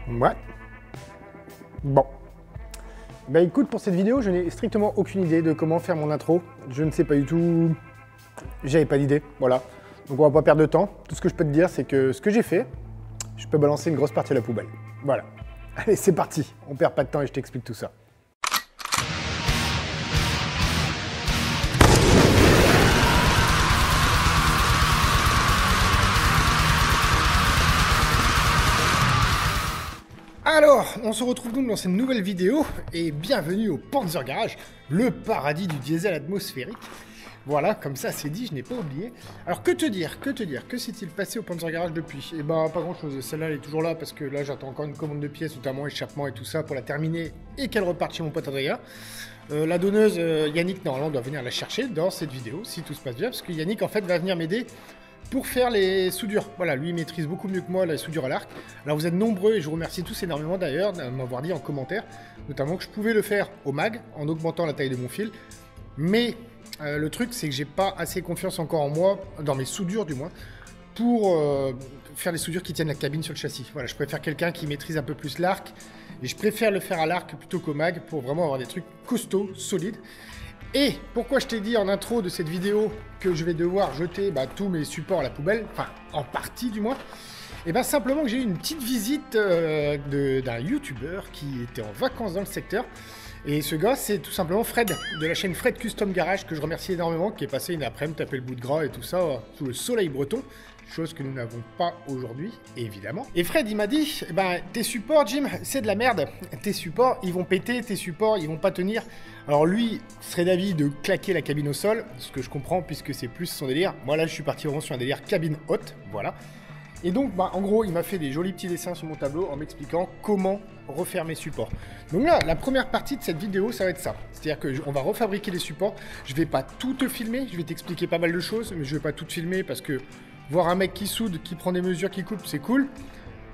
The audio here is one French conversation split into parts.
Ouais. Bon. Bah écoute, pour cette vidéo, je n'ai strictement aucune idée de comment faire mon intro. Je ne sais pas du tout. J'avais pas d'idée, voilà. Donc on va pas perdre de temps. Tout ce que je peux te dire, c'est que ce que j'ai fait, je peux balancer une grosse partie à la poubelle. Voilà. Allez, c'est parti. On perd pas de temps et je t'explique tout ça. Alors, on se retrouve donc dans cette nouvelle vidéo et bienvenue au Panzer Garage, le paradis du diesel atmosphérique. Voilà, comme ça c'est dit, je n'ai pas oublié. Alors que te dire, que s'est-il passé au Panzer Garage depuis? Eh ben pas grand chose, celle-là elle est toujours là parce que là j'attends encore une commande de pièces, notamment échappement et tout ça pour la terminer et qu'elle reparte chez mon pote Adrien. La donneuse Yannick normalement doit venir la chercher dans cette vidéo si tout se passe bien parce que Yannick en fait va venir m'aider pour faire les soudures. Voilà, lui il maîtrise beaucoup mieux que moi la soudure à l'arc. Alors vous êtes nombreux et je vous remercie tous énormément d'ailleurs de m'avoir dit en commentaire, notamment que je pouvais le faire au mag en augmentant la taille de mon fil. Mais le truc c'est que j'ai pas assez confiance encore en moi, dans mes soudures du moins, pour faire les soudures qui tiennent la cabine sur le châssis. Voilà, je préfère quelqu'un qui maîtrise un peu plus l'arc et je préfère le faire à l'arc plutôt qu'au mag pour vraiment avoir des trucs costauds, solides. Et pourquoi je t'ai dit en intro de cette vidéo que je vais devoir jeter tous mes supports à la poubelle, enfin en partie du moins, et bien simplement que j'ai eu une petite visite d'un youtubeur qui était en vacances dans le secteur. Et ce gars, c'est tout simplement Fred, de la chaîne Fred Custom Garage, que je remercie énormément, qui est passé une après-midi taper le bout de gras et tout ça, sous le soleil breton. Chose que nous n'avons pas aujourd'hui, évidemment. Et Fred, il m'a dit, tes supports, Jim, c'est de la merde. Tes supports, ils vont péter, tes supports, ils vont pas tenir. Alors lui, serait d'avis de claquer la cabine au sol, ce que je comprends, puisque c'est plus son délire. Moi, là, je suis parti vraiment sur un délire cabine haute, voilà. Et donc, en gros, il m'a fait des jolis petits dessins sur mon tableau en m'expliquant comment refaire mes supports. Donc là, la première partie de cette vidéo, ça va être ça. C'est-à-dire qu'on va refabriquer les supports. Je vais pas tout te filmer, je vais t'expliquer pas mal de choses, mais je vais pas tout te filmer parce que voir un mec qui soude, qui prend des mesures, qui coupe, c'est cool.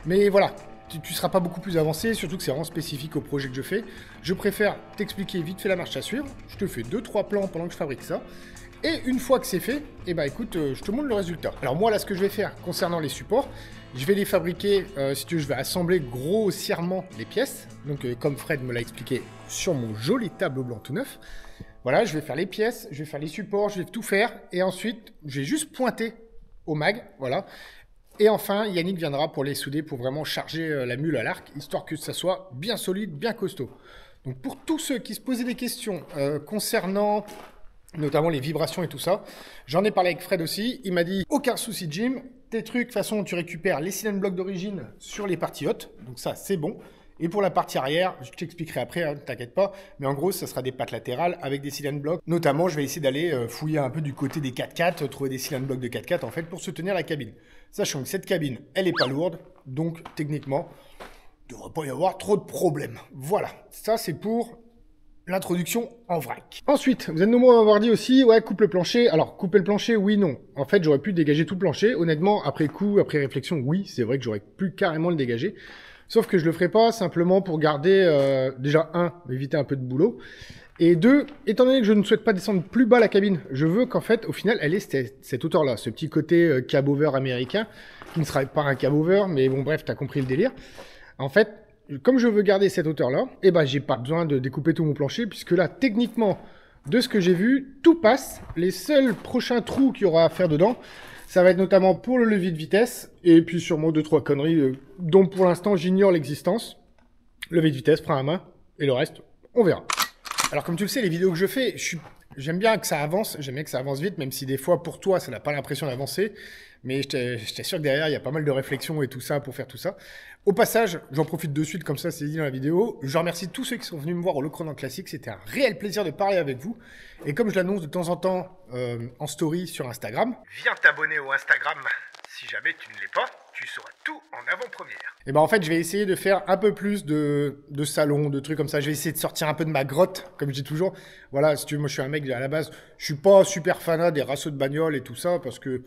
Mais voilà, tu seras pas beaucoup plus avancé, surtout que c'est vraiment spécifique au projet que je fais. Je préfère t'expliquer vite fait la marche à suivre. Je te fais 2-3 plans pendant que je fabrique ça. Et une fois que c'est fait, écoute, je te montre le résultat. Alors moi, là, ce que je vais faire concernant les supports, je vais les fabriquer, si tu veux, je vais assembler grossièrement les pièces. Donc, comme Fred me l'a expliqué sur mon joli tableau blanc tout neuf. Voilà, je vais faire les pièces, je vais faire les supports, je vais tout faire. Et ensuite, je vais juste pointer au mag, voilà. Et enfin, Yannick viendra pour les souder, pour vraiment charger la mule à l'arc, histoire que ça soit bien solide, bien costaud. Donc, pour tous ceux qui se posaient des questions concernant notamment les vibrations et tout ça. J'en ai parlé avec Fred aussi. Il m'a dit, aucun souci Jim, tes trucs, de toute façon, tu récupères les cylindres blocs d'origine sur les parties hautes. Donc ça, c'est bon. Et pour la partie arrière, je t'expliquerai après, hein, t'inquiète pas. Mais en gros, ça sera des pattes latérales avec des cylindres blocs. Notamment, je vais essayer d'aller fouiller un peu du côté des 4x4, trouver des cylindres blocs de 4x4 en fait pour soutenir la cabine. Sachant que cette cabine, elle est pas lourde. Donc techniquement, il ne devrait pas y avoir trop de problèmes. Voilà, ça c'est pour l'introduction en vrac. Ensuite, vous êtes nombreux à m'avoir dit aussi, ouais, coupe le plancher. Alors, couper le plancher, oui, non. En fait, j'aurais pu dégager tout le plancher. Honnêtement, après coup, après réflexion, oui, c'est vrai que j'aurais pu carrément le dégager. Sauf que je le ferai pas simplement pour garder, déjà, éviter un peu de boulot. Et deux, étant donné que je ne souhaite pas descendre plus bas la cabine, je veux qu'en fait, au final, elle ait cette hauteur-là, ce petit côté cab-over américain, qui ne sera pas un cab-over, mais bon, bref, t'as compris le délire. En fait, comme je veux garder cette hauteur-là, j'ai pas besoin de découper tout mon plancher, puisque là, techniquement, de ce que j'ai vu, tout passe. Les seuls prochains trous qu'il y aura à faire dedans, ça va être notamment pour le levier de vitesse, et puis sûrement 2-3 conneries dont pour l'instant j'ignore l'existence. Levier de vitesse, frein à main, et le reste, on verra. Alors comme tu le sais, les vidéos que je fais, j'aime bien que ça avance, j'aime bien que ça avance vite, même si des fois, pour toi, ça n'a pas l'impression d'avancer. Mais je t'assure que derrière, il y a pas mal de réflexions et tout ça pour faire tout ça. Au passage, j'en profite de suite, comme ça c'est dit dans la vidéo. Je remercie tous ceux qui sont venus me voir au Lochrono Classique. C'était un réel plaisir de parler avec vous. Et comme je l'annonce de temps en temps en story sur Instagram, viens t'abonner au Instagram. Si jamais tu ne l'es pas, tu sauras tout en avant-première. Et en fait, je vais essayer de faire un peu plus de salons, de trucs comme ça. Je vais essayer de sortir un peu de ma grotte, comme je dis toujours. Voilà, si tu veux, moi je suis un mec à la base, je suis pas super fanat des rassos de bagnoles et tout ça, parce que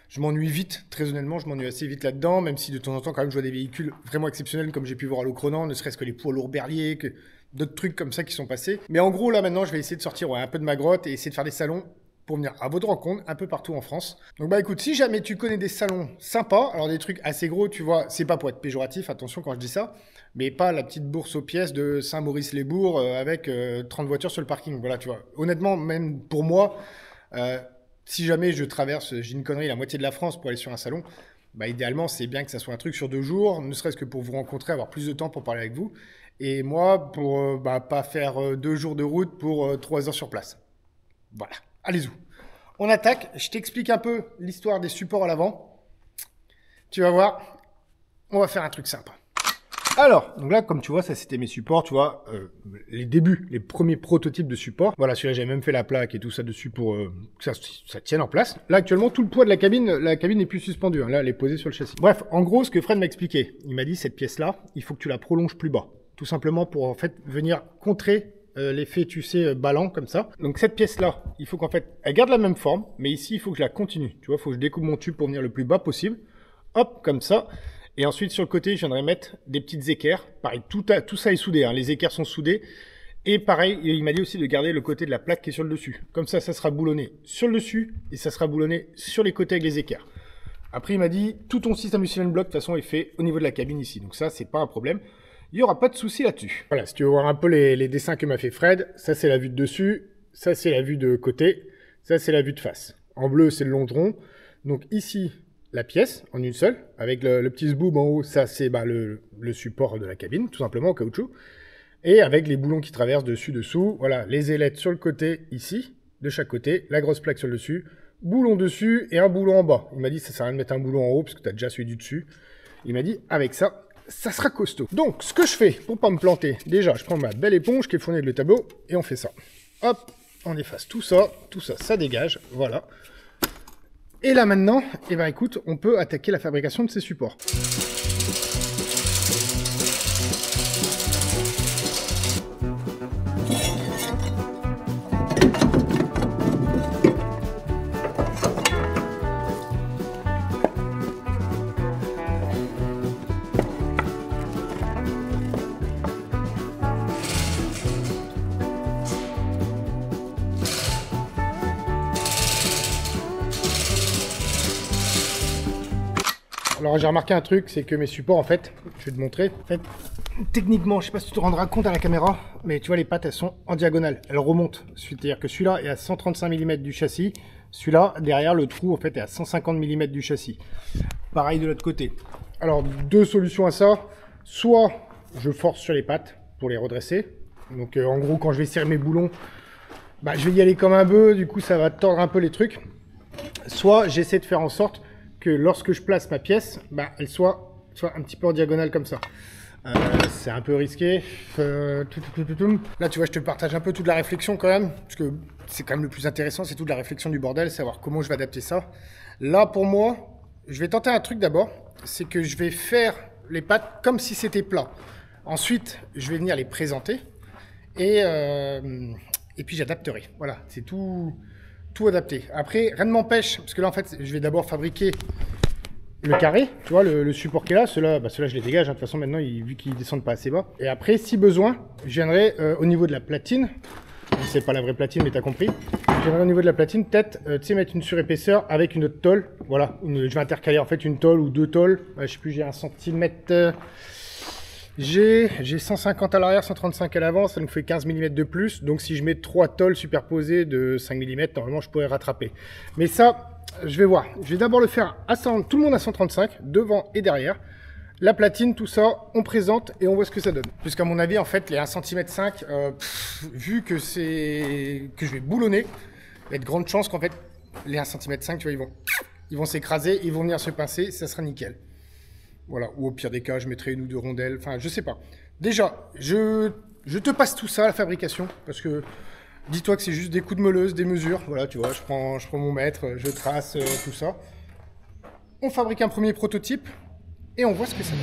je m'ennuie vite, très honnêtement, je m'ennuie assez vite là-dedans, même si de temps en temps, quand même, je vois des véhicules vraiment exceptionnels, comme j'ai pu voir à Lochrono, ne serait-ce que les poids lourds Berlier, que d'autres trucs comme ça qui sont passés. Mais en gros, là, maintenant, je vais essayer de sortir un peu de ma grotte et essayer de faire des salons pour venir à votre rencontre un peu partout en France. Donc bah écoute, si jamais tu connais des salons sympas, alors des trucs assez gros, tu vois, c'est pas pour être péjoratif, attention quand je dis ça, mais pas la petite bourse aux pièces de Saint-Maurice-les-Bourgs avec 30 voitures sur le parking. Voilà, tu vois. Honnêtement, même pour moi, si jamais je traverse, j'ai une connerie, la moitié de la France pour aller sur un salon, bah idéalement, c'est bien que ça soit un truc sur 2 jours, ne serait-ce que pour vous rencontrer, avoir plus de temps pour parler avec vous. Et moi, pour pas faire 2 jours de route pour 3 heures sur place. Voilà, allez-y. On attaque, je t'explique un peu l'histoire des supports à l'avant. Tu vas voir, on va faire un truc sympa. Alors, donc là, comme tu vois, ça c'était mes supports, tu vois, les débuts, les premiers prototypes de supports. Voilà, celui-là, j'avais même fait la plaque et tout ça dessus pour que ça tienne en place. Là, actuellement, tout le poids de la cabine n'est plus suspendu. Hein. Là, elle est posée sur le châssis. Bref, en gros, ce que Fred m'a expliqué, il m'a dit, cette pièce-là, il faut que tu la prolonges plus bas. Tout simplement pour, en fait, venir contrer l'effet, tu sais, ballant, comme ça. Donc, cette pièce-là, il faut qu'en fait, elle garde la même forme, mais ici, il faut que je la continue. Tu vois, il faut que je découpe mon tube pour venir le plus bas possible. Hop, comme ça. Et ensuite, sur le côté, je viendrai mettre des petites équerres. Pareil, tout ça est soudé, hein. Les équerres sont soudées. Et pareil, il m'a dit aussi de garder le côté de la plaque qui est sur le dessus. Comme ça sera boulonné sur le dessus et ça sera boulonné sur les côtés avec les équerres. Après, il m'a dit, tout ton système du cylindre block, de toute façon, est fait au niveau de la cabine ici. Donc ça, c'est pas un problème. Il n'y aura pas de souci là-dessus. Voilà, si tu veux voir un peu les dessins que m'a fait Fred, ça, c'est la vue de dessus. Ça, c'est la vue de côté. Ça, c'est la vue de face. En bleu, c'est le longeron. Donc ici, la pièce en une seule, avec le petit zboob en haut, ça c'est le support de la cabine, tout simplement en caoutchouc, et avec les boulons qui traversent dessus, dessous, voilà, les ailettes sur le côté ici, de chaque côté, la grosse plaque sur le dessus, boulon dessus et un boulon en bas. Il m'a dit ça sert à rien de mettre un boulon en haut parce que tu as déjà celui du dessus. Il m'a dit avec ça, ça sera costaud. Donc ce que je fais pour pas me planter, déjà je prends ma belle éponge qui est fournie avec le tableau et on fait ça. Hop, on efface tout ça, ça dégage, voilà. Et là maintenant, eh ben écoute, on peut attaquer la fabrication de ces supports. Alors j'ai remarqué un truc, c'est que mes supports en fait, je vais te montrer, en fait, techniquement, je sais pas si tu te rendras compte à la caméra, mais tu vois les pattes elles sont en diagonale, elles remontent, c'est-à-dire que celui-là est à 135 mm du châssis, celui-là derrière le trou en fait est à 150 mm du châssis. Pareil de l'autre côté. Alors 2 solutions à ça, soit je force sur les pattes pour les redresser, donc en gros quand je vais serrer mes boulons, bah, je vais y aller comme un bœuf, du coup ça va tordre un peu les trucs, soit j'essaie de faire en sorte que lorsque je place ma pièce, bah, elle soit un petit peu en diagonale comme ça. C'est un peu risqué. Là, tu vois, je te partage un peu toute la réflexion quand même, parce que c'est quand même le plus intéressant, c'est toute la réflexion du bordel, savoir comment je vais adapter ça. Là, pour moi, je vais tenter un truc d'abord, c'est que je vais faire les pattes comme si c'était plat. Ensuite, je vais venir les présenter et puis j'adapterai. Voilà, c'est tout adapté. Après, rien ne m'empêche, parce que là, en fait, je vais d'abord fabriquer le carré, tu vois, le support qui est là. Ceux-là, je les dégage, hein. De toute façon, maintenant, vu qu'ils ne descendent pas assez bas. Et après, si besoin, je viendrai au niveau de la platine. C'est pas la vraie platine, mais tu as compris. Je viendrai au niveau de la platine, peut-être, tu sais, mettre une surépaisseur avec une autre tôle. Voilà, je vais intercaler, en fait, une tôle ou 2 tôles. Je sais plus, j'ai 1 cm... J'ai 150 à l'arrière, 135 à l'avant, ça nous fait 15 mm de plus. Donc si je mets 3 tôles superposées de 5 mm, normalement je pourrais rattraper. Mais ça, je vais voir. Je vais d'abord le faire à 100, tout le monde à 135, devant et derrière. La platine, tout ça, on présente et on voit ce que ça donne. Puisqu'à mon avis, en fait, les 1,5 cm, vu que je vais boulonner, il y a de grandes chances qu'en fait, les 1,5 cm, tu vois, ils vont s'écraser, ils vont venir se pincer, ça sera nickel. Voilà, ou au pire des cas, je mettrai 1 ou 2 rondelles, enfin, je sais pas. Déjà, je te passe tout ça, la fabrication, parce que dis-toi que c'est juste des coups de meuleuse, des mesures. Voilà, tu vois, je prends mon mètre, je trace tout ça. On fabrique un premier prototype et on voit ce que ça donne.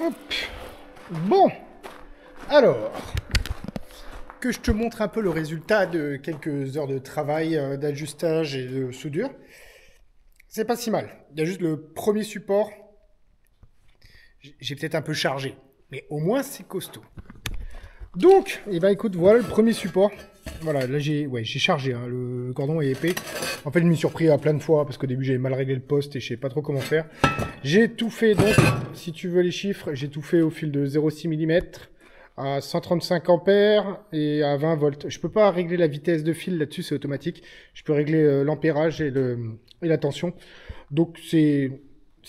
Hop. Bon. Alors, que je te montre un peu le résultat de quelques heures de travail, d'ajustage et de soudure. C'est pas si mal. Il y a juste le premier support. J'ai peut-être un peu chargé, mais au moins c'est costaud. Donc, eh ben, écoute, voilà le premier support. Voilà, là j'ai chargé, hein, le cordon est épais. En fait, je m'y suis surpris à plein de fois parce qu'au début j'avais mal réglé le poste et je sais pas trop comment faire. J'ai tout fait, donc, si tu veux les chiffres, j'ai tout fait au fil de 0,6 mm à 135 ampères et à 20 volts. Je peux pas régler la vitesse de fil là-dessus, c'est automatique. Je peux régler l'ampérage et la tension. Donc c'est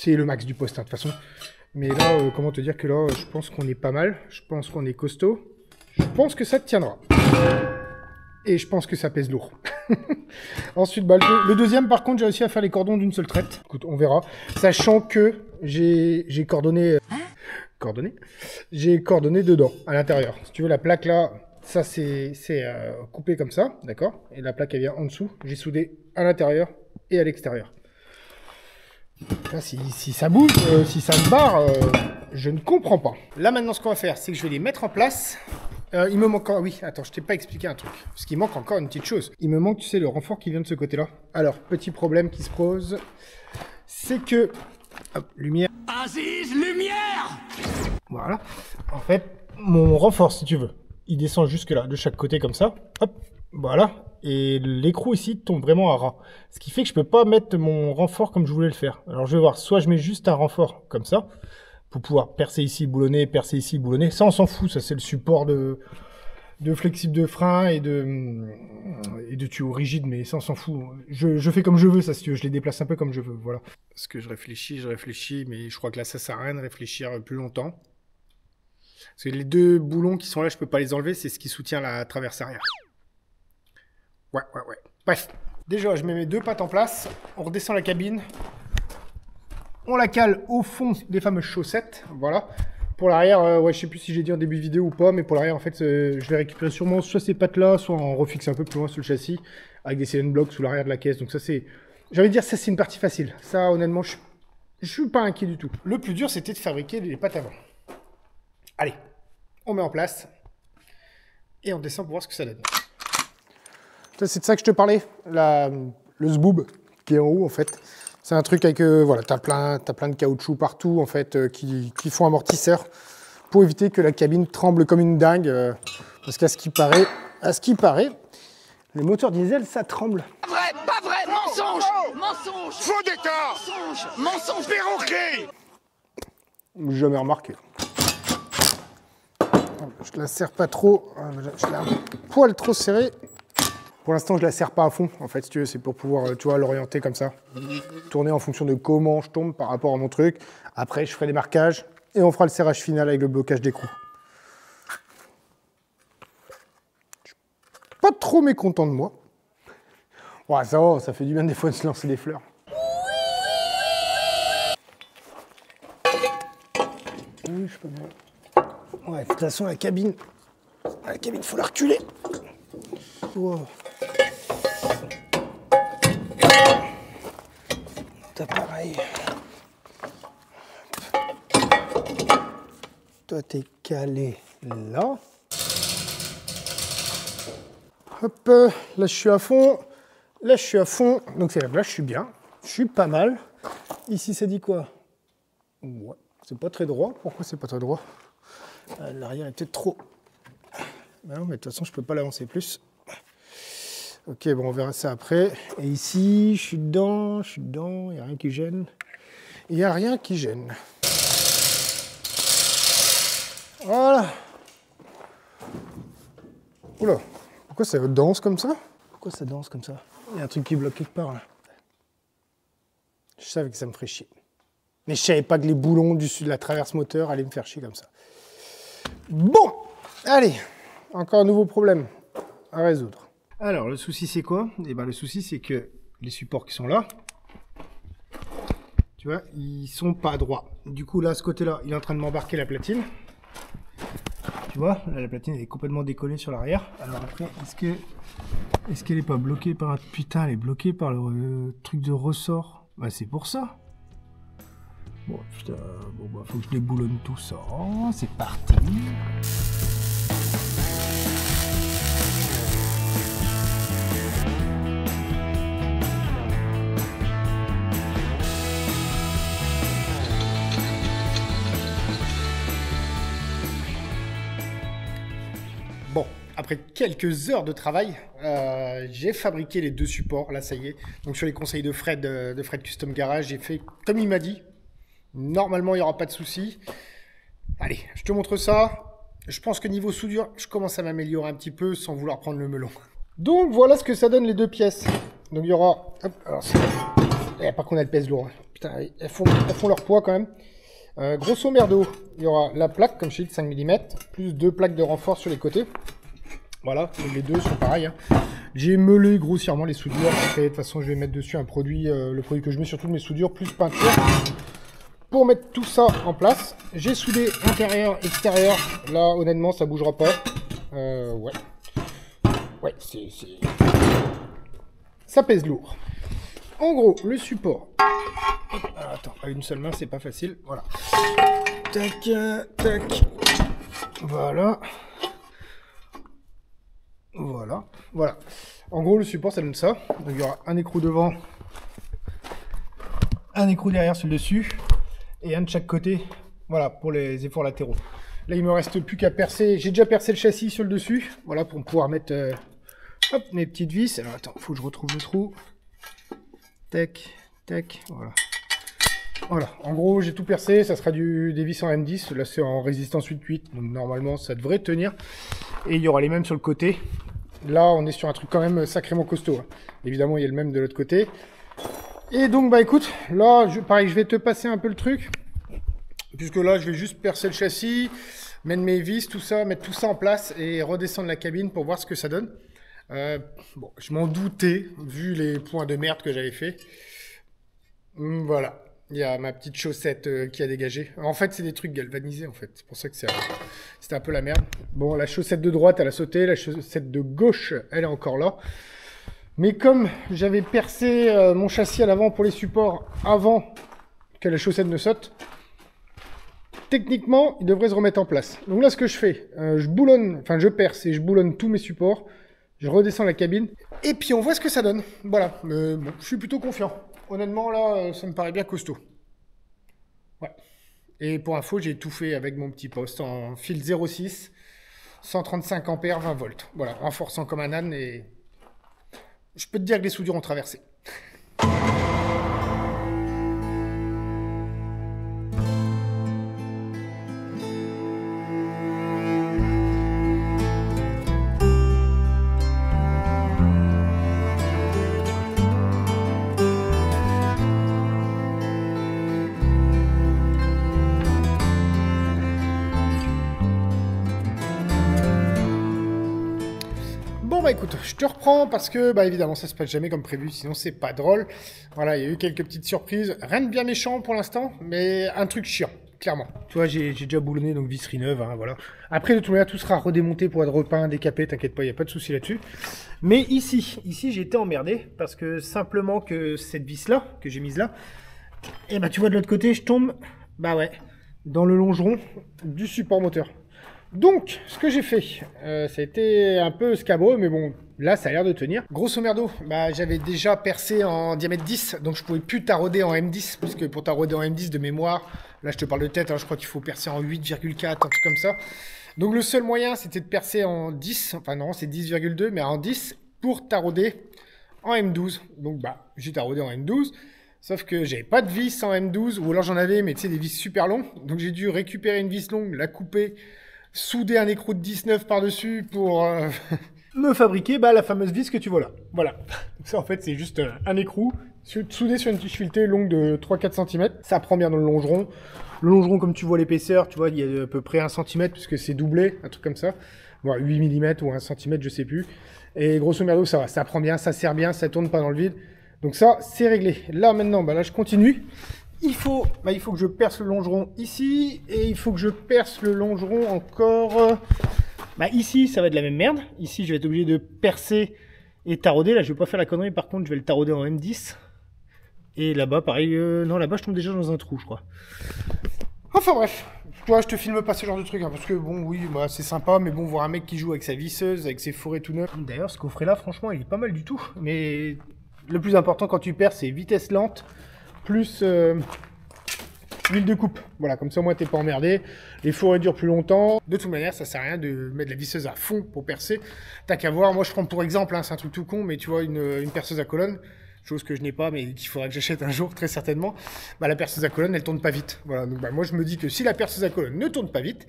le max du poste, hein, de toute façon. Mais là, comment te dire que là, je pense qu'on est pas mal. Je pense qu'on est costaud. Je pense que ça te tiendra. Et je pense que ça pèse lourd. Ensuite, bah, le deuxième, par contre, j'ai réussi à faire les cordons d'une seule traite. Écoute, on verra. Sachant que j'ai coordonné... J'ai coordonné dedans, à l'intérieur. Si tu veux, la plaque là, ça c'est coupé comme ça, d'accord? Et la plaque, elle vient en dessous. J'ai soudé à l'intérieur et à l'extérieur. Là, si ça bouge, si ça me barre, je ne comprends pas. Là, maintenant, ce qu'on va faire, c'est que je vais les mettre en place. Il me manque... Oui, attends, je t'ai pas expliqué un truc. Parce qu'il manque encore une petite chose. Il me manque, tu sais, le renfort qui vient de ce côté-là. Alors, petit problème qui se pose, c'est que... Hop, lumière. Aziz, lumière! Voilà. En fait, mon renfort, si tu veux, il descend jusque là, de chaque côté comme ça. Hop, voilà. Et l'écrou ici tombe vraiment à ras. Ce qui fait que je peux pas mettre mon renfort comme je voulais le faire. Alors je vais voir, soit je mets juste un renfort comme ça, pour pouvoir percer ici, boulonner, percer ici, boulonner. Ça, on s'en fout, ça c'est le support de flexible de frein et de tuyaux rigides, mais ça on s'en fout. Je fais comme je veux, ça, si tu veux, je les déplace un peu comme je veux, voilà. Parce que je réfléchis, mais je crois que là ça sert à rien de réfléchir plus longtemps. Parce que les deux boulons qui sont là, je peux pas les enlever, c'est ce qui soutient la traverse arrière. Ouais. Bref, déjà je mets mes deux pattes en place, on redescend la cabine, on la cale au fond des fameuses chaussettes, voilà. Pour l'arrière, ouais, je sais plus si j'ai dit en début de vidéo ou pas, mais pour l'arrière, en fait, je vais récupérer sûrement soit ces pattes-là, soit on refixe un peu plus loin sur le châssis, avec des cylindres blocs sous l'arrière de la caisse. Donc ça, c'est... J'ai envie de dire, ça, c'est une partie facile. Ça, honnêtement, je suis pas inquiet du tout. Le plus dur, c'était de fabriquer les pattes avant. Allez, on met en place, et on descend pour voir ce que ça donne. C'est de ça que je te parlais, le zboob, qui est en haut, en fait. C'est un truc avec, voilà, t'as plein de caoutchouc partout, en fait, qui font amortisseur pour éviter que la cabine tremble comme une dingue. Parce qu'à ce qui paraît, les moteurs diesel, ça tremble. Pas vrai, mensonge! Mensonge! Faux décor! Mensonge! Perroquet! Jamais remarqué. Je la serre pas trop, je l'ai un poil trop serré. Pour l'instant, je la serre pas à fond, en fait, si tu veux, c'est pour pouvoir, tu vois, l'orienter comme ça. Tourner en fonction de comment je tombe par rapport à mon truc. Après, je ferai des marquages et on fera le serrage final avec le blocage d'écrou. Je suis pas trop mécontent de moi. Ouais, ça va, ça fait du bien des fois de se lancer des fleurs. Oui, je peux bien. Ouais, de toute façon, la cabine, faut la reculer. Wow. T'as pareil. Toi, t'es calé là. Hop, là, je suis à fond. Là, je suis à fond. Donc, là, je suis bien. Je suis pas mal. Ici, ça dit quoi? Ouais, c'est pas très droit. Pourquoi c'est pas très droit? L'arrière est peut-être trop... Ben non, mais de toute façon, je peux pas l'avancer plus. Ok, bon, on verra ça après. Et ici, je suis dedans, il n'y a rien qui gêne. Il n'y a rien qui gêne. Voilà. Oula, pourquoi ça danse comme ça? Pourquoi ça danse comme ça? Il y a un truc qui bloque quelque part, là. Je savais que ça me ferait chier. Mais je savais pas que les boulons de la traverse moteur allaient me faire chier comme ça. Bon, allez, encore un nouveau problème à résoudre. Alors, le souci, c'est quoi? Eh ben, le souci, c'est que les supports qui sont là, tu vois, ils sont pas droits. Du coup, là, ce côté-là, il est en train de m'embarquer la platine. Tu vois, là, la platine elle est complètement décollée sur l'arrière. Alors après, est-ce qu'elle est pas bloquée par un... Putain, elle est bloquée par le truc de ressort. Bah, c'est pour ça. Bon, putain, bon, bah, faut que je déboulonne tout ça. C'est parti. Bon, après quelques heures de travail, j'ai fabriqué les deux supports. Là, ça y est. Donc, sur les conseils de Fred Custom Garage, j'ai fait comme il m'a dit. Normalement, il n'y aura pas de souci. Allez, je te montre ça. Je pense que niveau soudure, je commence à m'améliorer un petit peu sans vouloir prendre le melon. Donc, voilà ce que ça donne les deux pièces. Donc, il y aura... Hop, alors, par contre, elles pèsent lourd. Putain, elles font leur poids quand même. Grosso merdo, il y aura la plaque, comme je dis, de 5 mm, plus deux plaques de renfort sur les côtés. Voilà, les deux sont pareils. Hein. J'ai meulé grossièrement les soudures. Après, de toute façon, je vais mettre dessus un produit, le produit que je mets sur toutes mes soudures, plus peinture. Pour mettre tout ça en place, j'ai soudé intérieur, extérieur. Là, honnêtement, ça bougera pas. Ouais. Ouais, ça pèse lourd. En gros, le support. Alors, attends, à une seule main, c'est pas facile. Voilà. Tac, tac. Voilà. Voilà. Voilà. En gros, le support, ça donne ça. Donc, il y aura un écrou devant, un écrou derrière sur le dessus, et un de chaque côté. Voilà, pour les efforts latéraux. Là, il me reste plus qu'à percer. J'ai déjà percé le châssis sur le dessus. Voilà, pour pouvoir mettre hop, mes petites vis. Alors, attends, il faut que je retrouve le trou. Tac, tac, voilà. Voilà, en gros, j'ai tout percé, ça sera des vis en M10, là c'est en résistance 8.8, donc normalement ça devrait tenir. Et il y aura les mêmes sur le côté. Là, on est sur un truc quand même sacrément costaud. Hein. Évidemment, il y a le même de l'autre côté. Et donc, bah écoute, là, pareil, je vais te passer un peu le truc. Puisque là, je vais juste percer le châssis, mettre mes vis, tout ça, mettre tout ça en place et redescendre la cabine pour voir ce que ça donne. Bon, je m'en doutais, vu les points de merde que j'avais fait. Voilà. Il y a ma petite chaussette qui a dégagé. En fait, c'est des trucs galvanisés, en fait. C'est pour ça que c'était un peu la merde. Bon, la chaussette de droite, elle a sauté. La chaussette de gauche, elle est encore là. Mais comme j'avais percé mon châssis à l'avant pour les supports avant que la chaussette ne saute, techniquement, il devrait se remettre en place. Donc là, ce que je fais, je perce et je boulonne tous mes supports. Je redescends la cabine. Et puis, on voit ce que ça donne. Voilà. Bon, je suis plutôt confiant. Honnêtement, là, ça me paraît bien costaud. Ouais. Et pour info, j'ai tout fait avec mon petit poste en fil 0,6, 135 ampères, 20 volts. Voilà, renforçant comme un âne et je peux te dire que les soudures ont traversé. Bon bah écoute, je te reprends parce que bah évidemment ça se passe jamais comme prévu, sinon c'est pas drôle. Voilà, il y a eu quelques petites surprises, rien de bien méchant pour l'instant, mais un truc chiant, clairement. Tu vois, j'ai déjà boulonné donc visserie neuve, hein, voilà. Après de toute manière tout sera redémonté pour être repeint, décapé, t'inquiète pas, il n'y a pas de souci là-dessus. Mais ici j'ai été emmerdé parce que simplement que cette vis là, que j'ai mise là, et bah tu vois de l'autre côté je tombe, bah ouais, dans le longeron du support moteur. Donc, ce que j'ai fait, ça a été un peu scabreux, mais bon, là, ça a l'air de tenir. Grosso merdo, bah, j'avais déjà percé en diamètre 10, donc je pouvais plus tarauder en M10, puisque pour tarauder en M10 de mémoire, là, je te parle de tête, hein, je crois qu'il faut percer en 8,4, un truc comme ça. Donc, le seul moyen, c'était de percer en 10, enfin non, c'est 10,2, mais en 10, pour tarauder en M12. Donc, bah, j'ai taraudé en M12. Sauf que j'avais pas de vis en M12, ou alors j'en avais, mais tu sais, des vis super longues. Donc, j'ai dû récupérer une vis longue, la couper, souder un écrou de 19 par-dessus pour me fabriquer la fameuse vis que tu vois là. Voilà. Donc ça, en fait, c'est juste un écrou soudé sur une tige filetée longue de 3-4 cm. Ça prend bien dans le longeron. Le longeron, comme tu vois l'épaisseur, tu vois, il y a à peu près 1 cm puisque c'est doublé, un truc comme ça. Bon, 8 mm ou 1 cm, je sais plus. Et grosso merdo, ça va. Ça prend bien, ça serre bien, ça tourne pas dans le vide. Donc ça, c'est réglé. Là, maintenant, là, je continue. Il faut que je perce le longeron ici, et il faut que je perce le longeron encore... ici, ça va être la même merde. Ici, je vais être obligé de percer et tarauder. Là, je vais pas faire la connerie, par contre, je vais le tarauder en M10. Et là-bas, pareil, non, là-bas, je tombe déjà dans un trou, je crois. Enfin bref, tu vois, je te filme pas ce genre de truc, hein, parce que bon, oui, bah, c'est sympa, mais bon, voir un mec qui joue avec sa visseuse, avec ses fourrés tout neufs. D'ailleurs, ce coffret-là, franchement, il est pas mal du tout. Mais le plus important quand tu perds, c'est vitesse lente, plus huile de coupe. Voilà, comme ça, au moins, t'es pas emmerdé. Les fourrés durent plus longtemps. De toute manière, ça sert à rien de mettre la visseuse à fond pour percer. T'as qu'à voir, moi, je prends pour exemple, hein, c'est un truc tout con, mais tu vois, une perceuse à colonne. Chose que je n'ai pas, mais qu'il faudra que j'achète un jour, très certainement. Bah, la perceuse à colonne, elle tourne pas vite. Voilà, donc bah, moi je me dis que si la perceuse à colonne ne tourne pas vite,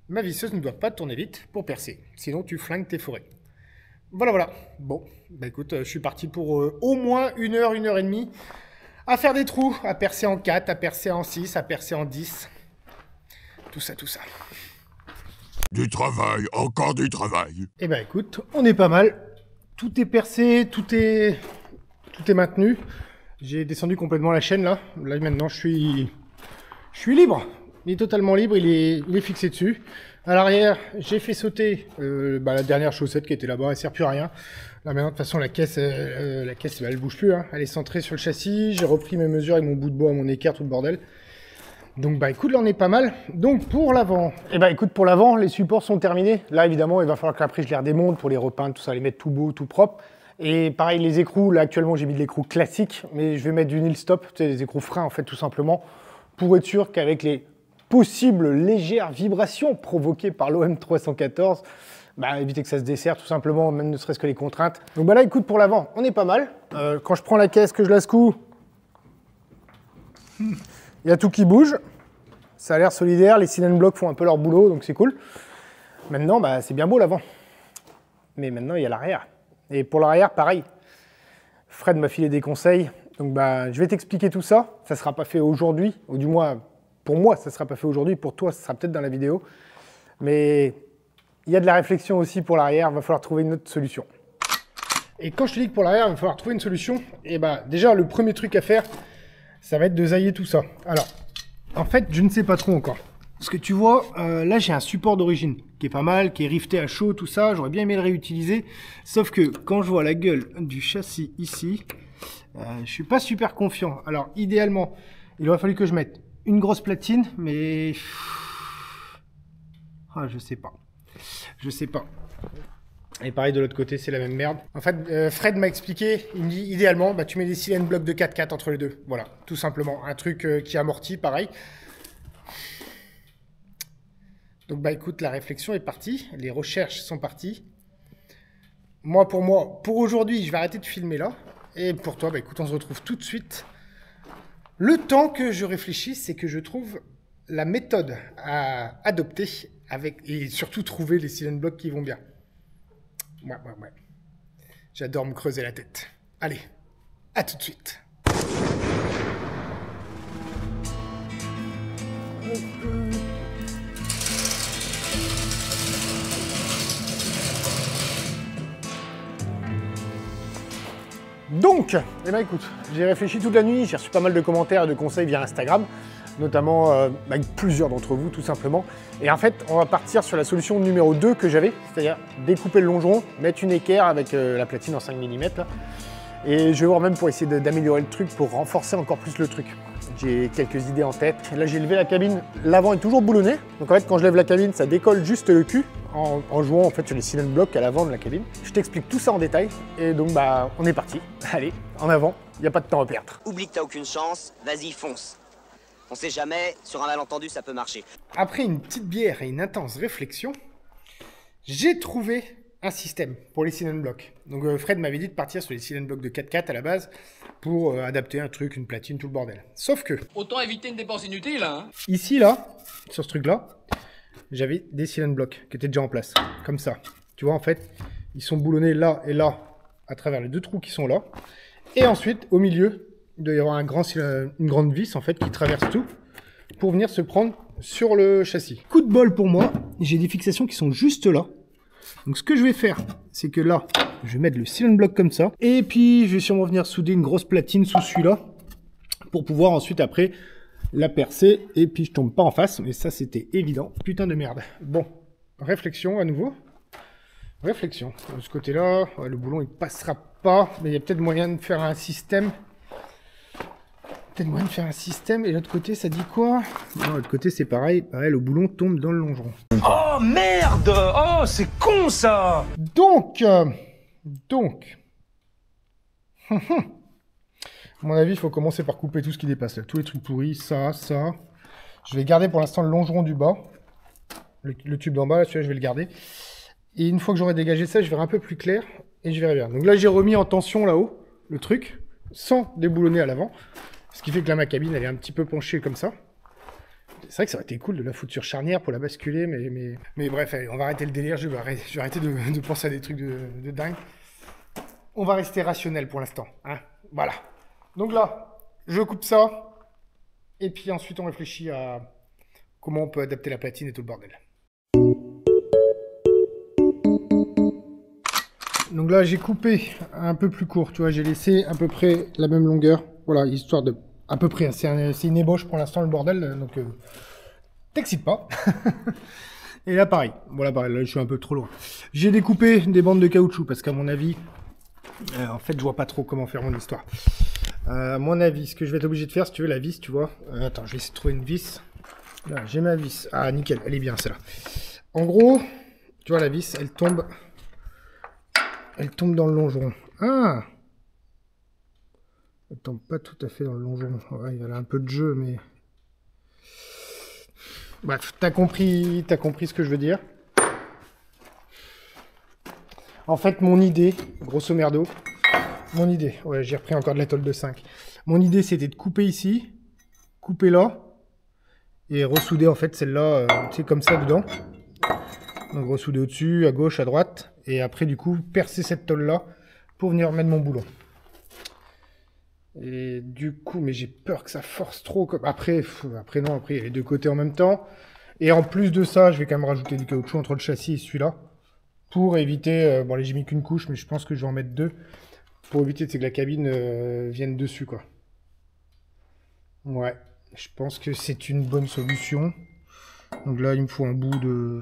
ma visseuse ne doit pas tourner vite pour percer. Sinon, tu flingues tes fourrés. Voilà, voilà. Bon, bah écoute, je suis parti pour au moins 1 heure et demie à faire des trous, à percer en 4, à percer en 6, à percer en 10. Tout ça, tout ça. Du travail, encore du travail. Eh ben écoute, on est pas mal. Tout est percé, tout est maintenu. J'ai descendu complètement la chaîne là. Là maintenant je suis libre. Il est totalement libre, il est fixé dessus. À l'arrière, j'ai fait sauter la dernière chaussette qui était là-bas, elle sert plus à rien. Là maintenant de toute façon la caisse elle bouge plus, hein. Elle est centrée sur le châssis. J'ai repris mes mesures avec mon bout de bois, mon équerre, tout le bordel. Donc bah écoute, là on est pas mal. Donc pour l'avant, pour l'avant, les supports sont terminés. Là évidemment, il va falloir qu'après je les redémonte pour les repeindre, tout ça, les mettre tout beau, tout propre. Et pareil, les écrous, là actuellement j'ai mis de l'écrou classique, mais je vais mettre du nil stop, tu sais, des écrous freins en fait tout simplement, pour être sûr qu'avec les possibles légères vibrations provoquées par l'OM 314, bah éviter que ça se dessert tout simplement, même ne serait-ce que les contraintes. Donc bah là écoute, pour l'avant, on est pas mal. Quand je prends la caisse, que je la secoue, il y a tout qui bouge, ça a l'air solidaire, les cylindres blocs font un peu leur boulot, donc c'est cool. Maintenant, bah c'est bien beau l'avant, mais maintenant il y a l'arrière. Et pour l'arrière, pareil. Fred m'a filé des conseils. Donc bah, je vais t'expliquer tout ça. Ça ne sera pas fait aujourd'hui, ou du moins, pour moi, ça ne sera pas fait aujourd'hui. Pour toi, ça sera peut-être dans la vidéo. Mais il y a de la réflexion aussi pour l'arrière. Il va falloir trouver une autre solution. Et quand je te dis que pour l'arrière, il va falloir trouver une solution, et bah, déjà, le premier truc à faire, ça va être de zailler tout ça. Alors, en fait, je ne sais pas trop encore. Parce que tu vois, là j'ai un support d'origine qui est pas mal, qui est rifté à chaud, tout ça. J'aurais bien aimé le réutiliser. Sauf que quand je vois la gueule du châssis ici, je suis pas super confiant. Alors idéalement, il aurait fallu que je mette une grosse platine, mais... Ah, je sais pas. Je sais pas. Et pareil de l'autre côté, c'est la même merde. En fait, Fred m'a expliqué, il me dit idéalement, bah, tu mets des cylindres blocs de 4x4 entre les deux. Voilà, tout simplement. Un truc qui amortit, pareil. Donc bah écoute, la réflexion est partie, les recherches sont parties. Moi, pour aujourd'hui, je vais arrêter de filmer là. Et pour toi, bah écoute, on se retrouve tout de suite. Le temps que je réfléchisse et que je trouve la méthode à adopter et surtout trouver les cylindres blocs qui vont bien. Ouais. J'adore me creuser la tête. Allez, à tout de suite. Donc, eh ben écoute, j'ai réfléchi toute la nuit, j'ai reçu pas mal de commentaires et de conseils via Instagram, notamment avec plusieurs d'entre vous tout simplement. Et en fait, on va partir sur la solution numéro 2 que j'avais, c'est-à-dire découper le longeron, mettre une équerre avec la platine en 5 mm là. Et je vais voir même pour essayer d'améliorer le truc, pour renforcer encore plus le truc. J'ai quelques idées en tête. Là, j'ai levé la cabine, l'avant est toujours boulonné. Donc en fait, quand je lève la cabine, ça décolle juste le cul en jouant en fait sur les cylindres blocs à l'avant de la cabine. Je t'explique tout ça en détail. Et donc, bah, on est parti. Allez, en avant, il n'y a pas de temps à perdre. Oublie que t'as aucune chance, vas-y, fonce. On sait jamais, sur un malentendu, ça peut marcher. Après une petite bière et une intense réflexion, j'ai trouvé un système pour les cylindres blocs. Donc Fred m'avait dit de partir sur les cylindres blocs de 4x4 à la base pour adapter un truc, une platine, tout le bordel. Sauf que... Autant éviter une dépense inutile, hein. Ici, là, sur ce truc-là, j'avais des cylindres blocs qui étaient déjà en place, comme ça. Tu vois, en fait, ils sont boulonnés là et là, à travers les deux trous qui sont là. Et ensuite, au milieu, il doit y avoir une grande vis, en fait, qui traverse tout, pour venir se prendre sur le châssis. Coup de bol pour moi, j'ai des fixations qui sont juste là. Donc ce que je vais faire, c'est que là, je vais mettre le cylinder block comme ça. Et puis, je vais sûrement venir souder une grosse platine sous celui-là, pour pouvoir ensuite, après, la percer. Et puis, je tombe pas en face, mais ça, c'était évident. Putain de merde. Bon, réflexion à nouveau. Réflexion. De ce côté-là, le boulon, il passera pas. Mais il y a peut-être moyen de faire un système Peut-être moyen de faire un système. Et l'autre côté, ça dit quoi? Non, l'autre côté, c'est pareil. Pareil, le boulon tombe dans le longeron. Oh merde! Oh, c'est con ça! Donc... à mon avis, il faut commencer par couper tout ce qui dépasse. Là. Tous les trucs pourris, ça. Je vais garder pour l'instant le longeron du bas. Le tube d'en bas, là, celui-là, je vais le garder. Et une fois que j'aurai dégagé ça, je verrai un peu plus clair. Et je verrai bien. Donc là, j'ai remis en tension là-haut, le truc, sans déboulonner à l'avant. Ce qui fait que là, ma cabine, elle est un petit peu penchée comme ça. C'est vrai que ça aurait été cool de la foutre sur charnière pour la basculer, mais bref, allez, on va arrêter le délire. Je vais arrêter de penser à des trucs de dingue. On va rester rationnel pour l'instant. Hein, voilà. Donc là, je coupe ça. Et puis ensuite, on réfléchit à comment on peut adapter la platine et tout le bordel. Donc là, j'ai coupé un peu plus court. Tu vois, j'ai laissé à peu près la même longueur. Voilà, histoire de... À peu près. C'est une ébauche pour l'instant, le bordel. Donc, t'excite pas. Et là, pareil. Voilà, pareil. Là, je suis un peu trop loin. J'ai découpé des bandes de caoutchouc parce qu'à mon avis... en fait, je vois pas trop comment faire mon histoire. À mon avis, ce que je vais être obligé de faire, si tu veux, la vis, tu vois. Attends, je vais essayer de trouver une vis. Là, j'ai ma vis. Ah, nickel, elle est bien, celle-là. En gros, tu vois, la vis, elle tombe dans le longeron. Ah! Elle tombe pas tout à fait dans le longeron. Ouais, il y a un peu de jeu, mais... Bref, t'as compris ce que je veux dire. En fait, mon idée, grosso merdo, ouais, j'ai repris encore de la tôle de 5. Mon idée, c'était de couper ici, couper là, et ressouder, en fait, celle-là, tu sais, comme ça, dedans. Donc, ressouder au-dessus, à gauche, à droite, et après, du coup, percer cette tôle-là pour venir mettre mon boulon. Et du coup, mais j'ai peur que ça force trop. Après, non, après, il y a les deux côtés en même temps. Et en plus de ça, je vais quand même rajouter du caoutchouc entre le châssis et celui-là. Pour éviter, bon, j'ai mis qu'une couche, mais je pense que je vais en mettre deux. Pour éviter que la cabine vienne dessus, quoi. Ouais, je pense que c'est une bonne solution. Donc là, il me faut un bout de...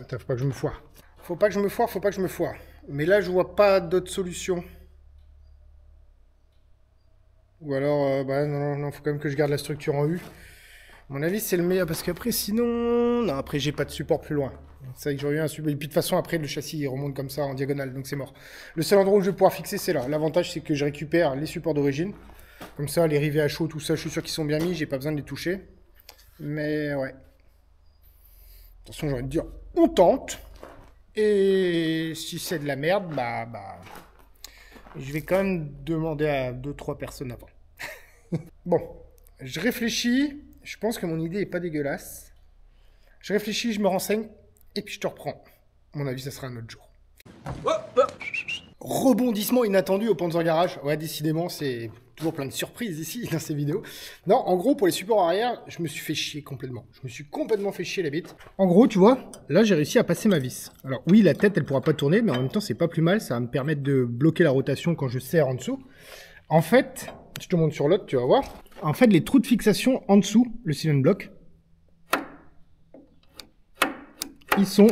Attends, faut pas que je me foire. Faut pas que je me foire. Mais là, je vois pas d'autre solution. Ou alors, bah non, faut quand même que je garde la structure en U. À mon avis, c'est le meilleur, parce qu'après, sinon... Non, après, j'ai pas de support plus loin. C'est vrai que j'aurais eu un support. Et puis, de toute façon, après, le châssis, il remonte comme ça, en diagonale, donc c'est mort. Le seul endroit où je vais pouvoir fixer, c'est là. L'avantage, c'est que je récupère les supports d'origine. Comme ça, les rivets à chaud, tout ça, je suis sûr qu'ils sont bien mis, j'ai pas besoin de les toucher. Mais, ouais. Attention, j'ai envie de dire, on tente. Et si c'est de la merde, bah... Je vais quand même demander à 2-3 personnes avant. Bon, je réfléchis. Je pense que mon idée est pas dégueulasse. Je réfléchis, je me renseigne, et puis je te reprends. À mon avis, ça sera un autre jour. Rebondissement inattendu au Panzer Garage. Ouais, décidément, c'est toujours plein de surprises ici dans ces vidéos. Non, en gros, pour les supports arrière, je me suis fait chier complètement. Je me suis complètement fait chier la bite. En gros, tu vois, là, j'ai réussi à passer ma vis. Alors oui, la tête, elle pourra pas tourner, mais en même temps, c'est pas plus mal. Ça va me permettre de bloquer la rotation quand je serre en dessous. En fait, je te montre sur l'autre, tu vas voir. En fait, les trous de fixation en dessous, le cylinder block, ils sont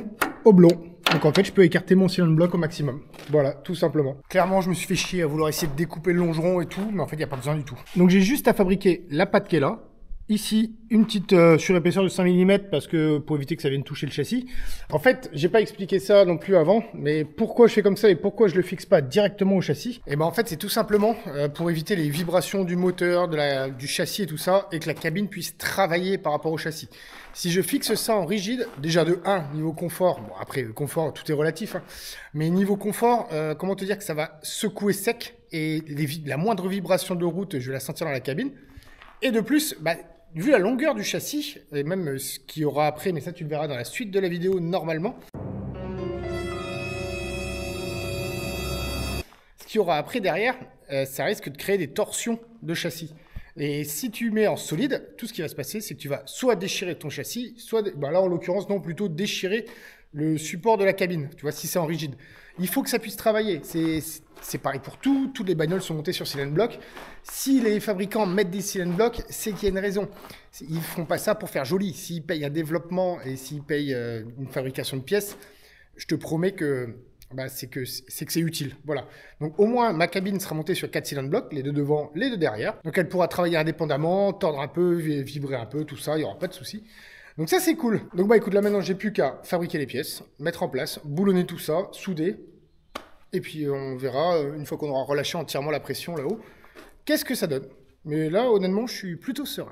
oblongs. Donc en fait, je peux écarter mon cylinder block au maximum. Voilà, tout simplement. Clairement, je me suis fait chier à vouloir essayer de découper le longeron et tout, mais en fait, il n'y a pas besoin du tout. Donc j'ai juste à fabriquer la patte qui est là. Ici, une petite surépaisseur de 5 mm parce que pour éviter que ça vienne toucher le châssis. En fait, j'ai pas expliqué ça non plus avant, mais pourquoi je fais comme ça et pourquoi je le fixe pas directement au châssis? Et ben en fait, c'est tout simplement pour éviter les vibrations du moteur, du châssis et tout ça, et que la cabine puisse travailler par rapport au châssis. Si je fixe ça en rigide, déjà de 1, niveau confort, bon après confort, tout est relatif, hein, mais niveau confort, comment te dire que ça va secouer sec et la moindre vibration de route, je vais la sentir dans la cabine. Et de plus, bah, vu la longueur du châssis, et même ce qu'il y aura après, mais ça tu le verras dans la suite de la vidéo normalement. Ce qu'il y aura après derrière, ça risque de créer des torsions de châssis. Et si tu mets en solide, tout ce qui va se passer, c'est que tu vas soit déchirer ton châssis, soit, bah là en l'occurrence, non, plutôt déchirer le support de la cabine, tu vois, si c'est en rigide. Il faut que ça puisse travailler. C'est pareil pour tout. Toutes les bagnoles sont montées sur cylinder block. Si les fabricants mettent des cylinder block, c'est qu'il y a une raison. Ils ne font pas ça pour faire joli. S'ils payent un développement et s'ils payent une fabrication de pièces, je te promets que bah, c'est que c'est utile. Voilà. Donc au moins, ma cabine sera montée sur 4 cylindres blocs, les deux devant, les deux derrière. Donc elle pourra travailler indépendamment, tordre un peu, vibrer un peu, tout ça, il n'y aura pas de souci. Donc ça, c'est cool. Donc bah écoute, là maintenant, j'ai plus qu'à fabriquer les pièces, mettre en place, boulonner tout ça, souder. Et puis on verra, une fois qu'on aura relâché entièrement la pression là-haut, qu'est-ce que ça donne. Mais là, honnêtement, je suis plutôt serein.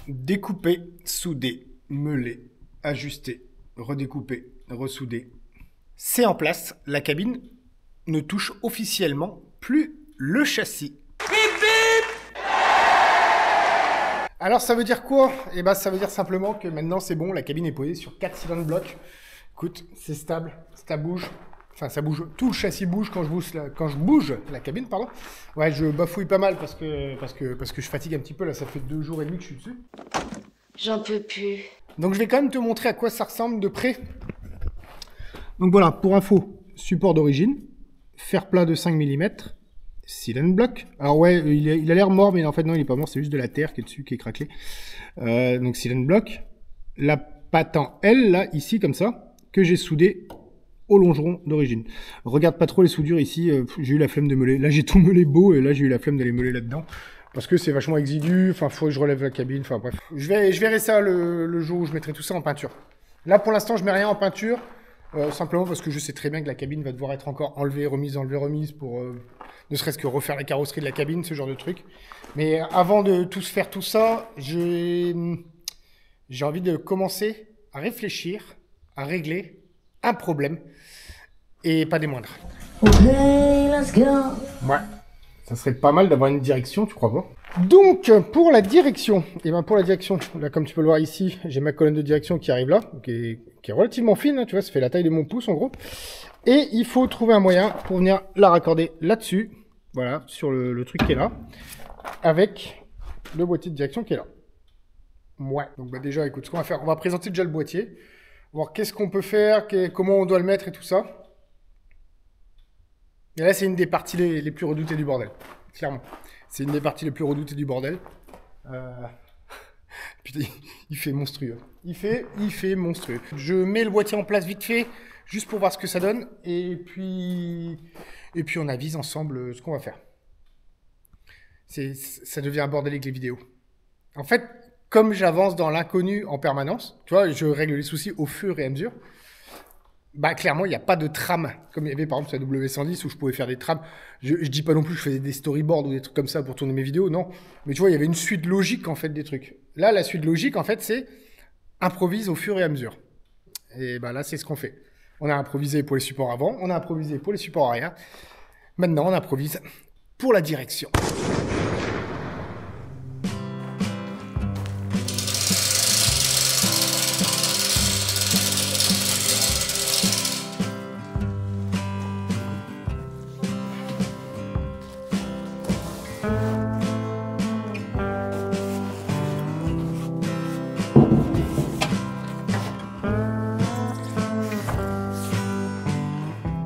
Découper, souder, meuler, ajuster, redécouper, ressouder. C'est en place, la cabine ne touche officiellement plus le châssis. Bip bip. Alors ça veut dire quoi? Eh ben ça veut dire simplement que maintenant c'est bon, la cabine est posée sur 4 cylindres blocs. Écoute, c'est stable, ça bouge. Enfin, ça bouge, tout le châssis bouge quand je bouge la cabine, pardon. Ouais, je bafouille pas mal parce que je fatigue un petit peu, là, ça fait 2 jours et demi que je suis dessus. J'en peux plus. Donc, je vais quand même te montrer à quoi ça ressemble de près. Donc, voilà, pour info, support d'origine, fer plat de 5 mm, cylinder block. Alors, ouais, il a l'air mort, mais en fait, non, il est pas mort, c'est juste de la terre qui est dessus, qui est craquelée. Donc, cylinder block. La patte en L, là, ici, comme ça, que j'ai soudé au longeron d'origine. Regarde pas trop les soudures ici, j'ai eu la flemme de meuler. Là j'ai tout meulé beau et là j'ai eu la flemme d'aller meuler là-dedans. Parce que c'est vachement exigu, enfin faut que je relève la cabine, enfin bref. Je verrai ça le jour où je mettrai tout ça en peinture. Là pour l'instant je mets rien en peinture, simplement parce que je sais très bien que la cabine va devoir être encore enlevée, remise pour ne serait-ce que refaire la carrosserie de la cabine, ce genre de truc. Mais avant de tous faire tout ça, j'ai envie de commencer à réfléchir, à régler un problème, et pas des moindres. Ok, let's go. Ouais, ça serait pas mal d'avoir une direction, tu crois pas? Donc, pour la direction, là, comme tu peux le voir ici, j'ai ma colonne de direction qui arrive là, qui est relativement fine, hein, tu vois, ça fait la taille de mon pouce en gros. Et il faut trouver un moyen pour venir la raccorder là-dessus, voilà, sur le truc qui est là, avec le boîtier de direction qui est là. Ouais, donc bah déjà, écoute, ce qu'on va faire, on va présenter déjà le boîtier, voir qu'est-ce qu'on peut faire, comment on doit le mettre et tout ça. Et là, c'est une des parties les plus redoutées du bordel. Clairement. C'est une des parties les plus redoutées du bordel. Putain, il fait monstrueux. Il fait monstrueux. Je mets le boîtier en place vite fait, juste pour voir ce que ça donne. Et puis on avise ensemble ce qu'on va faire. Ça devient un bordel avec les vidéos. En fait, comme j'avance dans l'inconnu en permanence, tu vois, je règle les soucis au fur et à mesure, bah clairement, il n'y a pas de trame, comme il y avait par exemple sur la W110 où je pouvais faire des trames. Je dis pas non plus que je faisais des storyboards ou des trucs comme ça pour tourner mes vidéos, non. Mais tu vois, il y avait une suite logique en fait des trucs. Là, la suite logique en fait, c'est improvise au fur et à mesure. Et bah là, c'est ce qu'on fait. On a improvisé pour les supports avant, on a improvisé pour les supports arrière. Maintenant, on improvise pour la direction.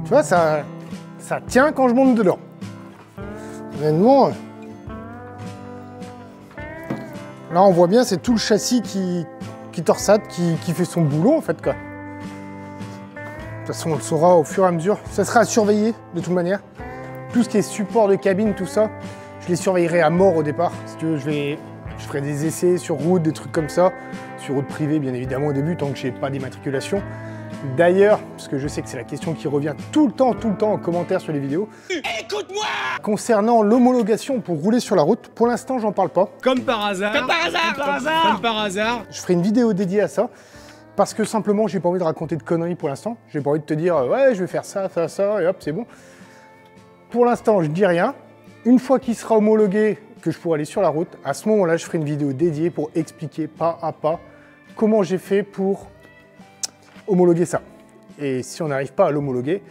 Tu vois, ça tient quand je monte dedans. Honnêtement, là on voit bien, c'est tout le châssis qui torsade, qui fait son boulot en fait quoi. De toute façon, on le saura au fur et à mesure. Ça sera à surveiller de toute manière. Tout ce qui est support de cabine, tout ça, je les surveillerai à mort au départ. Si tu veux, je ferai des essais sur route, des trucs comme ça. Sur route privée, bien évidemment, au début, tant que je n'ai pas d'immatriculation. D'ailleurs, parce que je sais que c'est la question qui revient tout le temps en commentaire sur les vidéos. Écoute-moi! Concernant l'homologation pour rouler sur la route, pour l'instant, j'en parle pas. Comme par hasard. Comme par hasard. Comme par hasard. Comme par hasard. Je ferai une vidéo dédiée à ça. Parce que simplement, j'ai pas envie de raconter de conneries pour l'instant. J'ai pas envie de te dire, ouais, je vais faire ça, et hop, c'est bon. Pour l'instant, je dis rien. Une fois qu'il sera homologué, que je pourrai aller sur la route, à ce moment-là, je ferai une vidéo dédiée pour expliquer pas à pas comment j'ai fait pour homologuer ça. Et si on n'arrive pas à l'homologuer,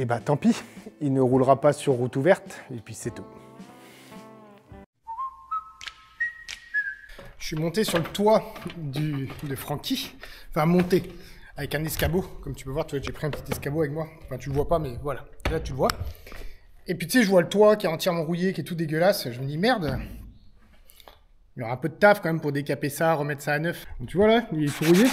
Et bah tant pis, il ne roulera pas sur route ouverte, et puis c'est tout. Je suis monté sur le toit de Francky, enfin monté avec un escabeau, comme tu peux voir, tu vois, j'ai pris un petit escabeau avec moi, enfin tu le vois pas mais voilà, là tu le vois. Et puis tu sais, je vois le toit qui est entièrement rouillé, qui est tout dégueulasse, je me dis merde, il y aura un peu de taf quand même pour décaper ça, remettre ça à neuf. Donc, tu vois là, il est tout rouillé.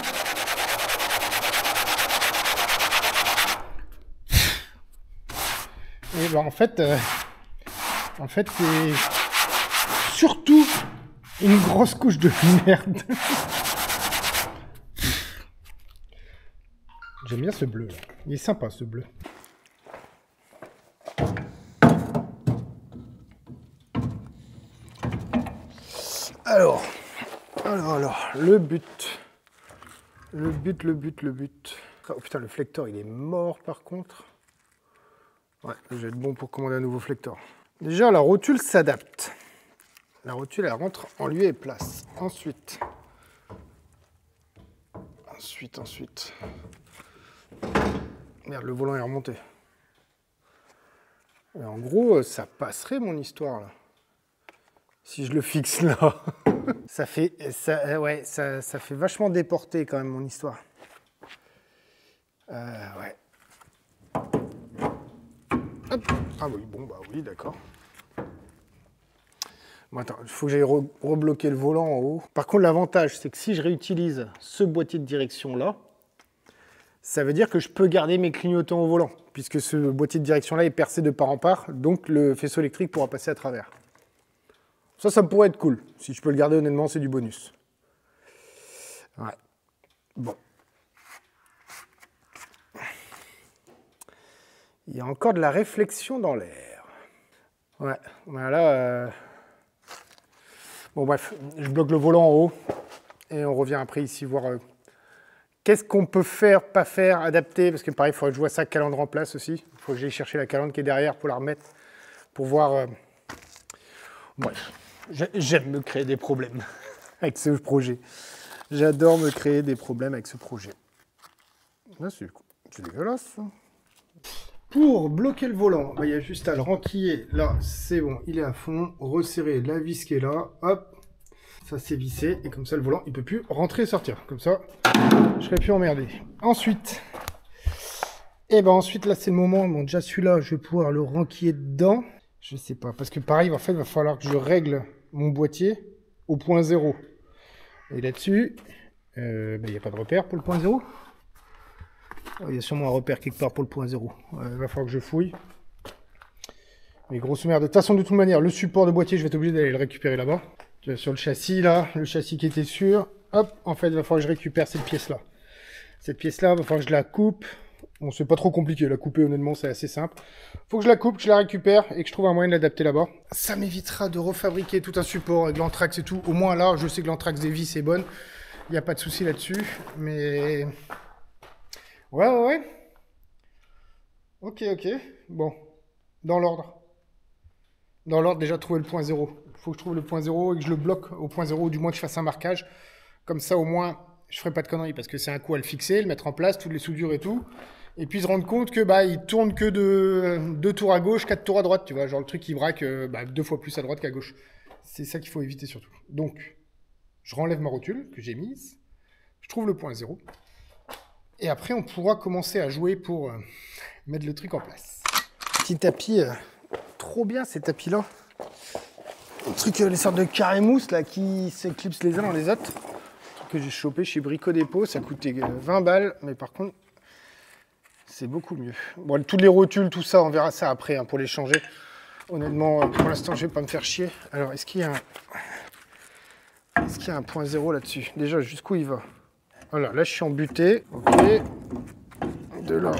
Et ben en fait c'est surtout une grosse couche de merde. J'aime bien ce bleu là. Il est sympa ce bleu. Alors, le but. Oh putain, le flector il est mort par contre. Ouais, je vais être bon pour commander un nouveau flector. Déjà, la rotule s'adapte. La rotule, elle rentre en lieu et place. Ensuite. Merde, le volant est remonté. Et en gros, ça passerait mon histoire, là. Si je le fixe là. ça fait vachement déporter quand même mon histoire. Ouais. Hop. Ah oui, bon, bah oui, d'accord. Bon, attends, il faut que j'aille rebloquer le volant en haut. Par contre, l'avantage, c'est que si je réutilise ce boîtier de direction-là, ça veut dire que je peux garder mes clignotants au volant, puisque ce boîtier de direction-là est percé de part en part, donc le faisceau électrique pourra passer à travers. Ça pourrait être cool. Si je peux le garder, honnêtement, c'est du bonus. Ouais. Bon. Il y a encore de la réflexion dans l'air. Ouais, voilà. Bon, bref, je bloque le volant en haut. Et on revient après ici voir qu'est-ce qu'on peut faire, pas faire, adapter. Parce que pareil, il faudrait que je vois sa calandre en place aussi. Il faut que j'aille chercher la calandre qui est derrière pour la remettre. Pour voir... Bref, j'aime me créer des problèmes avec ce projet. J'adore me créer des problèmes avec ce projet. Là, c'est dégueulasse. Pour bloquer le volant, il y a juste à le renquiller. Là, c'est bon, il est à fond. Resserrer la vis qui est là. Hop, ça s'est vissé. Et comme ça, le volant, il ne peut plus rentrer et sortir. Comme ça, je ne serai plus emmerdé. Ensuite, là, c'est le moment. Bon, déjà, celui-là, je vais pouvoir le renquiller dedans. Je sais pas, parce que pareil, en fait, il va falloir que je règle mon boîtier au point 0. Et là-dessus, il n'y a pas de repère pour le point 0. Il y a sûrement un repère quelque part pour le point 0. Il va falloir que je fouille. Mais grosso modo, de toute manière, le support de boîtier, je vais être obligé d'aller le récupérer là-bas. Sur le châssis, là, le châssis qui était sûr. Hop, en fait, il va falloir que je récupère cette pièce-là. Cette pièce-là, il va falloir que je la coupe. Bon, c'est pas trop compliqué, la couper, honnêtement, c'est assez simple. Faut que je la coupe, que je la récupère et que je trouve un moyen de l'adapter là-bas. Ça m'évitera de refabriquer tout un support avec l'anthrax et tout. Au moins, là, je sais que l'anthrax des vis est bonne. Il n'y a pas de souci là-dessus. Mais... Ouais. Ok. Bon, dans l'ordre. Déjà, trouver le point 0. Il faut que je trouve le point 0 et que je le bloque au point 0, ou du moins que je fasse un marquage. Comme ça, au moins, je ferai pas de conneries, parce que c'est un coup à le fixer, le mettre en place, toutes les soudures et tout. Et puis se rendre compte que il tourne que de 2 tours à gauche, 4 tours à droite, tu vois. Genre le truc qui braque 2 fois plus à droite qu'à gauche. C'est ça qu'il faut éviter surtout. Donc, je renlève ma rotule que j'ai mise. Je trouve le point 0. Et après, on pourra commencer à jouer pour mettre le truc en place. Petit tapis, trop bien ces tapis-là. Un truc, les sortes de carré mousse là, qui s'éclipsent les uns dans les autres. Un truc que j'ai chopé chez Brico Dépôt, ça coûtait 20 balles, mais par contre, c'est beaucoup mieux. Bon, toutes les rotules, tout ça, on verra ça après pour les changer. Honnêtement, pour l'instant, je vais pas me faire chier. Alors, est-ce qu'il y a un point 0 là-dessus? Déjà, jusqu'où il va? Voilà, là je suis embuté, ok, de là.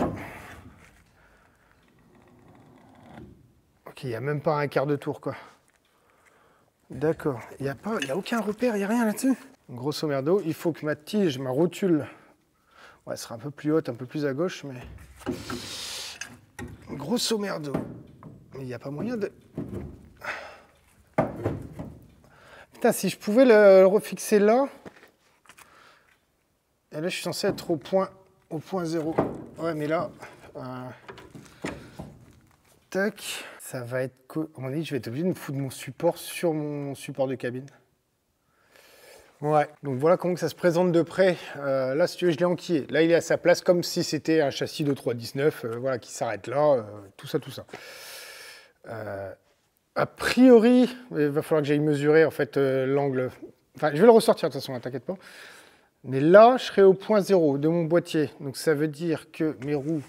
Ok, il n'y a même pas un quart de tour, quoi. D'accord, il n'y a aucun repère, il n'y a rien là-dessus. Grosso merdo, il faut que ma tige, ma rotule, elle sera un peu plus haute, un peu plus à gauche, mais... Grosso merdo, mais il n'y a pas moyen de... Putain, si je pouvais le refixer là... Et là, je suis censé être au point 0. Ouais, mais là... Tac. Ça va être... À mon avis, je vais être obligé de me foutre mon support sur mon support de cabine. Ouais, donc voilà comment que ça se présente de près. Là, si tu veux, je l'ai enquillé. Là, il est à sa place comme si c'était un châssis de 319, voilà, qui s'arrête là, tout ça, tout ça. A priori, il va falloir que j'aille mesurer, en fait, l'angle. Enfin, je vais le ressortir, de toute façon, hein, t'inquiète pas. Mais là, je serai au point 0 de mon boîtier. Donc, ça veut dire que mes roues,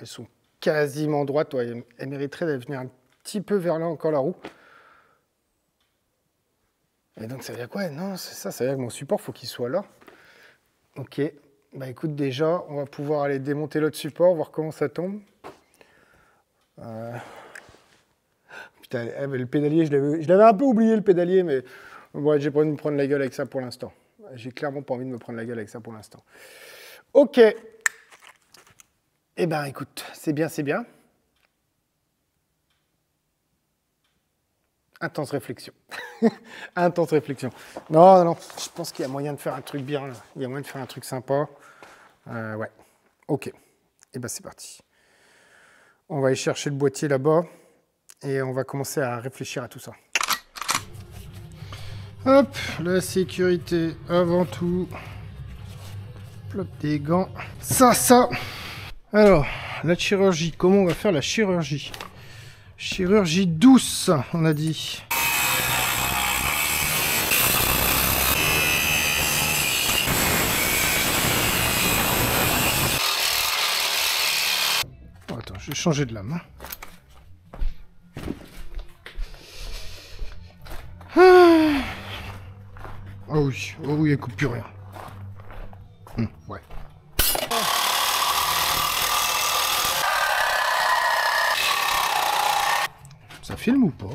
elles sont quasiment droites. Ouais, elles mériteraient d'aller venir un petit peu vers là, encore, la roue. Et donc, ça veut dire quoi? Non, c'est ça, ça veut dire que mon support, il faut qu'il soit là. Ok. Bah, écoute, déjà, on va pouvoir aller démonter l'autre support, voir comment ça tombe. Putain, le pédalier, je l'avais un peu oublié, le pédalier, mais ouais, j'ai pas envie de me prendre la gueule avec ça pour l'instant. J'ai clairement pas envie de me prendre la gueule avec ça pour l'instant. Ok. Eh ben, écoute, c'est bien, c'est bien. Intense réflexion. Intense réflexion. Non, non, non, je pense qu'il y a moyen de faire un truc bien, là. Il y a moyen de faire un truc sympa. Ouais. Ok. Eh ben, c'est parti. On va aller chercher le boîtier là-bas et on va commencer à réfléchir à tout ça. Hop, la sécurité avant tout. Plop des gants. Ça. Alors, la chirurgie. Comment on va faire la chirurgie? Chirurgie douce, on a dit. Oh, attends, je vais changer de lame. Oh oui, elle coupe plus rien. Ouais. Ça filme ou pas?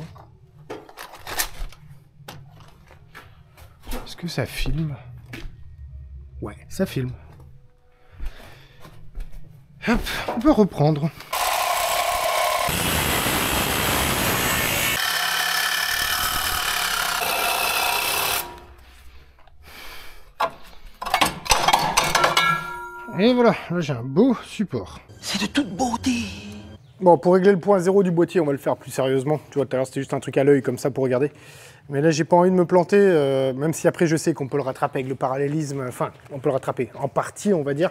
Est-ce que ça filme? Ouais, ça filme. Hop, on peut reprendre. Et voilà, là j'ai un beau support. C'est de toute beauté. Bon, pour régler le point 0 du boîtier, on va le faire plus sérieusement. Tu vois, tout à l'heure, c'était juste un truc à l'œil, comme ça, pour regarder. Mais là, j'ai pas envie de me planter, même si après, je sais qu'on peut le rattraper avec le parallélisme. Enfin, on peut le rattraper en partie, on va dire.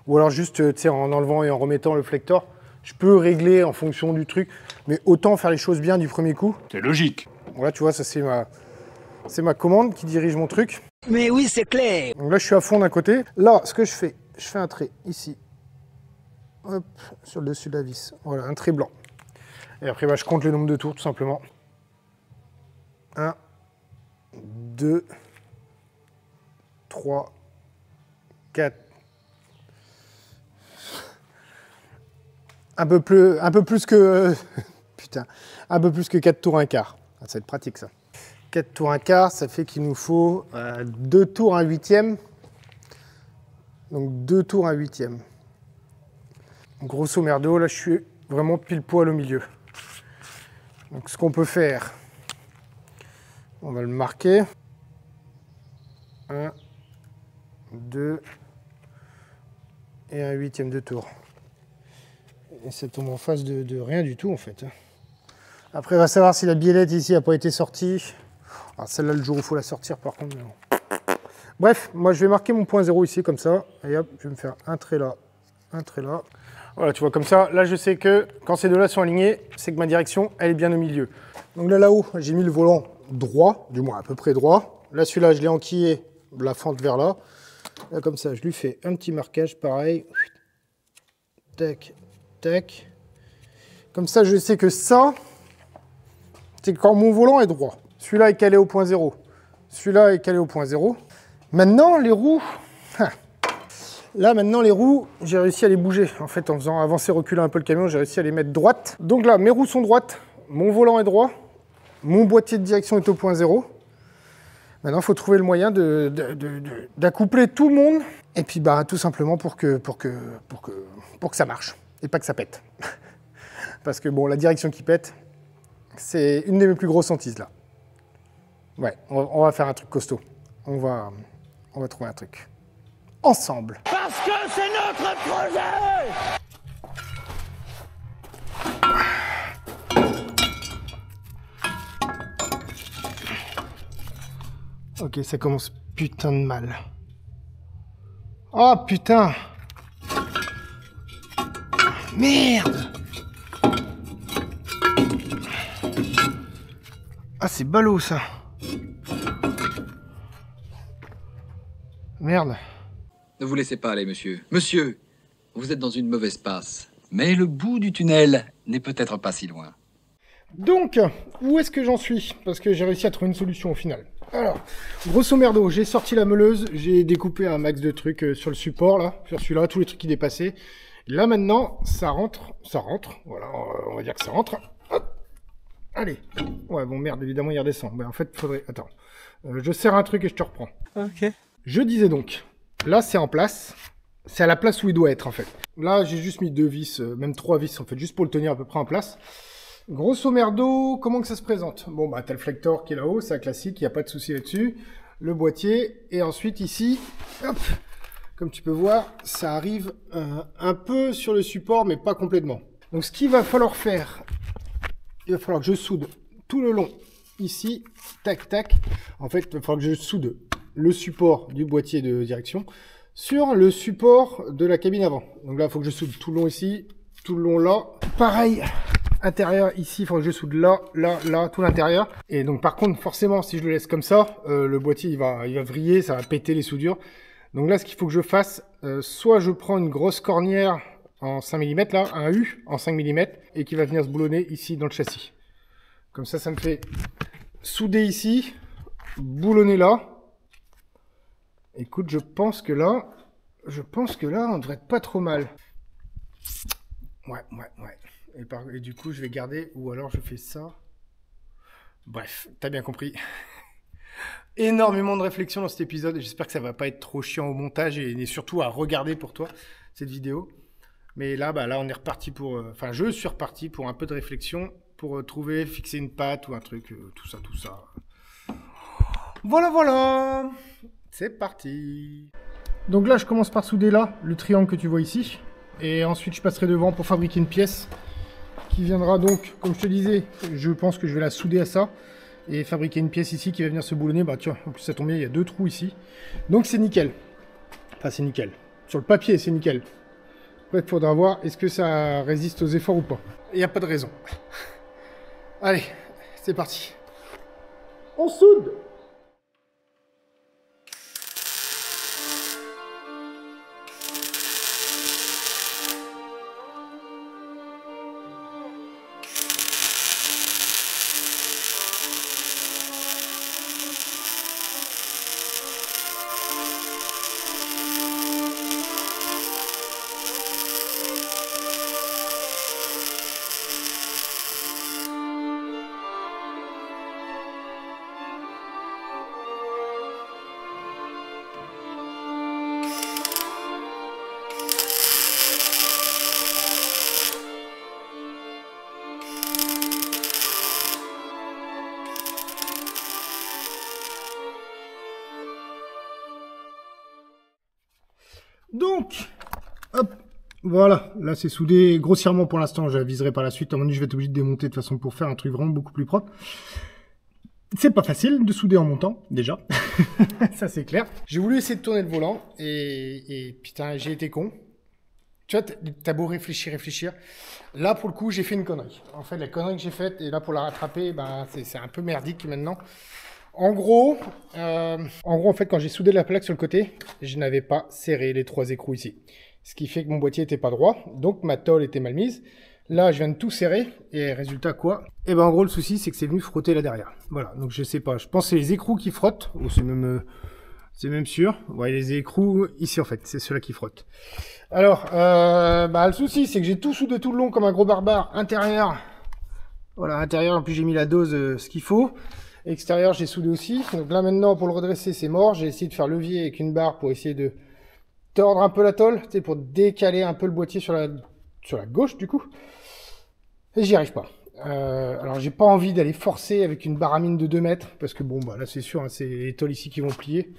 Ou alors juste, tu sais, en enlevant et en remettant le flector. Je peux régler en fonction du truc. Mais autant faire les choses bien du premier coup. C'est logique. Voilà, tu vois, ça, c'est ma commande qui dirige mon truc. Mais oui, c'est clair. Donc là, je suis à fond d'un côté. Là, ce que je fais un trait ici. Hop, sur le dessus de la vis. Voilà, un trait blanc. Et après, bah, je compte le nombre de tours, tout simplement. 1, 2, 3, 4. Un peu plus que... putain. Un peu plus que 4 tours 1 quart. Ah, ça va être pratique, ça. 4 tours 1 quart, ça fait qu'il nous faut 2 tours 1 huitième. Donc 2 tours 1 huitième. Grosso merdo, là je suis vraiment pile poil au milieu. Donc ce qu'on peut faire, on va le marquer. 1, 2 et 1 huitième de tour. Et ça tombe en face de rien du tout en fait. Après, on va savoir si la biellette ici n'a pas été sortie. Alors celle-là, le jour où il faut la sortir par contre. Mais non. Bref, moi je vais marquer mon point 0 ici comme ça. Et hop, je vais me faire un trait là, un trait là. Voilà, tu vois, comme ça, là je sais que quand ces deux-là sont alignés, c'est que ma direction, elle est bien au milieu. Donc là-haut, j'ai mis le volant droit, du moins à peu près droit. Là, celui-là, je l'ai enquillé, la fente vers là. Là, comme ça, je lui fais un petit marquage, pareil. Tac, tac. Comme ça, je sais que ça, c'est quand mon volant est droit. Celui-là est calé au point 0. Celui-là est calé au point 0. Maintenant, les roues... Là, maintenant, les roues, j'ai réussi à les bouger. En fait, en faisant avancer, reculer un peu le camion, j'ai réussi à les mettre droites. Donc là, mes roues sont droites, mon volant est droit, mon boîtier de direction est au point 0. Maintenant, il faut trouver le moyen d'accoupler tout le monde. Et puis, bah, tout simplement pour que ça marche et pas que ça pète. Parce que, bon, la direction qui pète, c'est une de mes plus grosses hantises, là. Ouais, on va faire un truc costaud. On va trouver un truc. Ensemble. Parce que c'est notre projet. Ok, ça commence putain de mal. Oh putain! Merde! Ah, c'est ballot ça! Merde! Ne vous laissez pas aller, monsieur. Monsieur, vous êtes dans une mauvaise passe. Mais le bout du tunnel n'est peut-être pas si loin. Donc, où est-ce que j'en suis? Parce que j'ai réussi à trouver une solution au final. Alors, grosso merdo, j'ai sorti la meuleuse, j'ai découpé un max de trucs sur le support, là, sur celui-là, tous les trucs qui dépassaient. Là, maintenant, ça rentre, voilà, on va dire que ça rentre. Hop. Allez. Ouais, bon, merde, évidemment, il redescend. Ben, en fait, faudrait... Attends. Je serre un truc et je te reprends. Ok. Je disais donc, là, c'est en place. C'est à la place où il doit être, en fait. Là, j'ai juste mis 2 vis, même 3 vis, en fait, juste pour le tenir à peu près en place. Grosso merdo, comment que ça se présente? Bon, bah, t'as le flector qui est là-haut, c'est un classique, il n'y a pas de souci là-dessus. Le boîtier, et ensuite, ici, hop, comme tu peux voir, ça arrive un peu sur le support, mais pas complètement. Donc, ce qu'il va falloir faire, il va falloir que je soude tout le long, ici, tac, tac. En fait, il va falloir que je soude le support du boîtier de direction sur le support de la cabine avant. Donc là, il faut que je soude tout le long ici, tout le long là. Pareil, intérieur ici, il faut que je soude là, là, là, tout l'intérieur. Et donc par contre, forcément, si je le laisse comme ça, le boîtier il va vriller, ça va péter les soudures. Donc là, ce qu'il faut que je fasse, soit je prends une grosse cornière en 5 mm, là, un U en 5 mm, et qui va venir se boulonner ici dans le châssis. Comme ça me fait souder ici, boulonner là. Écoute, je pense que là, on devrait être pas trop mal. Ouais. Et du coup, je vais garder, ou alors je fais ça. Bref, t'as bien compris. Énormément de réflexion dans cet épisode. J'espère que ça va pas être trop chiant au montage et surtout à regarder pour toi, cette vidéo. Mais là, là, on est reparti pour... Enfin, je suis reparti pour un peu de réflexion pour trouver, fixer une patte ou un truc, tout ça. Voilà. C'est parti. Donc là, je commence par souder là, le triangle que tu vois ici. Et ensuite, je passerai devant pour fabriquer une pièce qui viendra donc, comme je te disais, je pense que je vais la souder à ça. Et fabriquer une pièce ici qui va venir se boulonner. Bah tiens, en plus ça tombe bien, il y a 2 trous ici. Donc c'est nickel. Enfin, c'est nickel. Sur le papier, c'est nickel. Après, il faudra voir est-ce que ça résiste aux efforts ou pas. Il n'y a pas de raison. Allez, c'est parti. On soude. Donc, hop, voilà, là c'est soudé grossièrement pour l'instant, je viserai par la suite, à un moment donné je vais être obligé de démonter de façon pour faire un truc vraiment beaucoup plus propre. C'est pas facile de souder en montant, déjà, ça c'est clair. J'ai voulu essayer de tourner le volant, et putain, j'ai été con. Tu vois, t'as beau réfléchir, là pour le coup j'ai fait une connerie. En fait, la connerie que j'ai faite, et là pour la rattraper, ben, c'est un peu merdique maintenant. En gros, en fait, quand j'ai soudé la plaque sur le côté, je n'avais pas serré les 3 écrous ici. Ce qui fait que mon boîtier était pas droit, donc ma tôle était mal mise. Là, je viens de tout serrer, et résultat quoi? Et ben en gros, le souci, c'est que c'est venu frotter là derrière. Voilà, donc je sais pas, je pense que c'est les écrous qui frottent, ou c'est même sûr. Ouais, les écrous, ici en fait, c'est ceux-là qui frottent. Alors, le souci, c'est que j'ai tout soudé tout le long comme un gros barbare, intérieur. Voilà, intérieur, en plus j'ai mis la dose, ce qu'il faut. Extérieur, j'ai soudé aussi. Donc là, maintenant, pour le redresser, c'est mort. J'ai essayé de faire levier avec une barre pour essayer de tordre un peu la tôle, tu sais, pour décaler un peu le boîtier sur la gauche, du coup. Et j'y arrive pas. Alors, j'ai pas envie d'aller forcer avec une baramine de 2 mètres, parce que bon, bah là, c'est sûr, hein, c'est les tôles ici qui vont plier.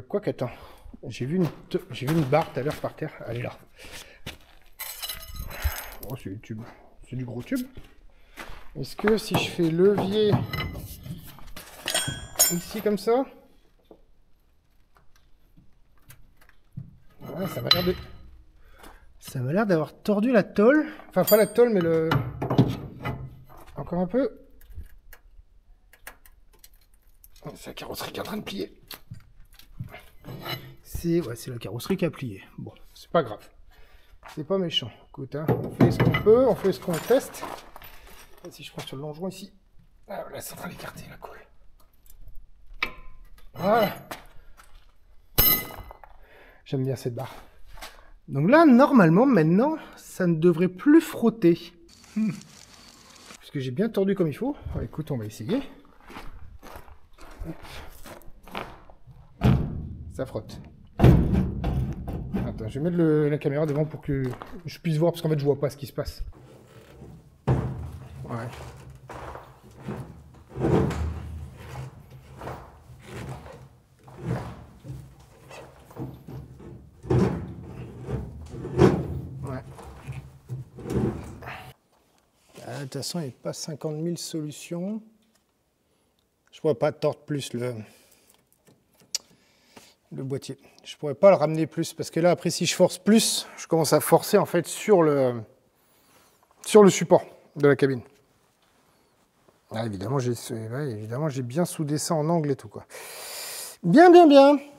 Quoique, attends. J'ai vu une barre tout à l'heure par terre. Elle est là. Oh, c'est du tube. C'est du gros tube. Est-ce que si je fais levier ici comme ça, Ouais, ça m'a l'air de... Ça m'a l'air d'avoir tordu la tôle. Enfin, pas la tôle, mais le... Encore un peu. C'est la carrosserie qui est en train de plier. C'est la carrosserie qui a plié. Bon, c'est pas grave. C'est pas méchant. Écoute, hein, on fait ce qu'on peut, on fait ce qu'on teste. Et si je prends sur le longeron ici, ah, là, c'est en train d'écarter la colle. Voilà. J'aime bien cette barre. Donc là, normalement, maintenant, ça ne devrait plus frotter. Puisque j'ai bien tordu comme il faut. Alors, écoute, on va essayer. Ça frotte. Attends, je vais mettre la caméra devant pour que je puisse voir, parce qu'en fait, je vois pas ce qui se passe. Ouais. Ouais. De toute façon, il n'y a pas 50 000 solutions. Je pourrais pas tordre plus le boîtier. Je pourrais pas le ramener plus, parce que là, après, si je force plus, je commence à forcer, en fait, sur le support de la cabine. Ah, évidemment, j'ai bien soudé ça en angle et tout, quoi. Bien.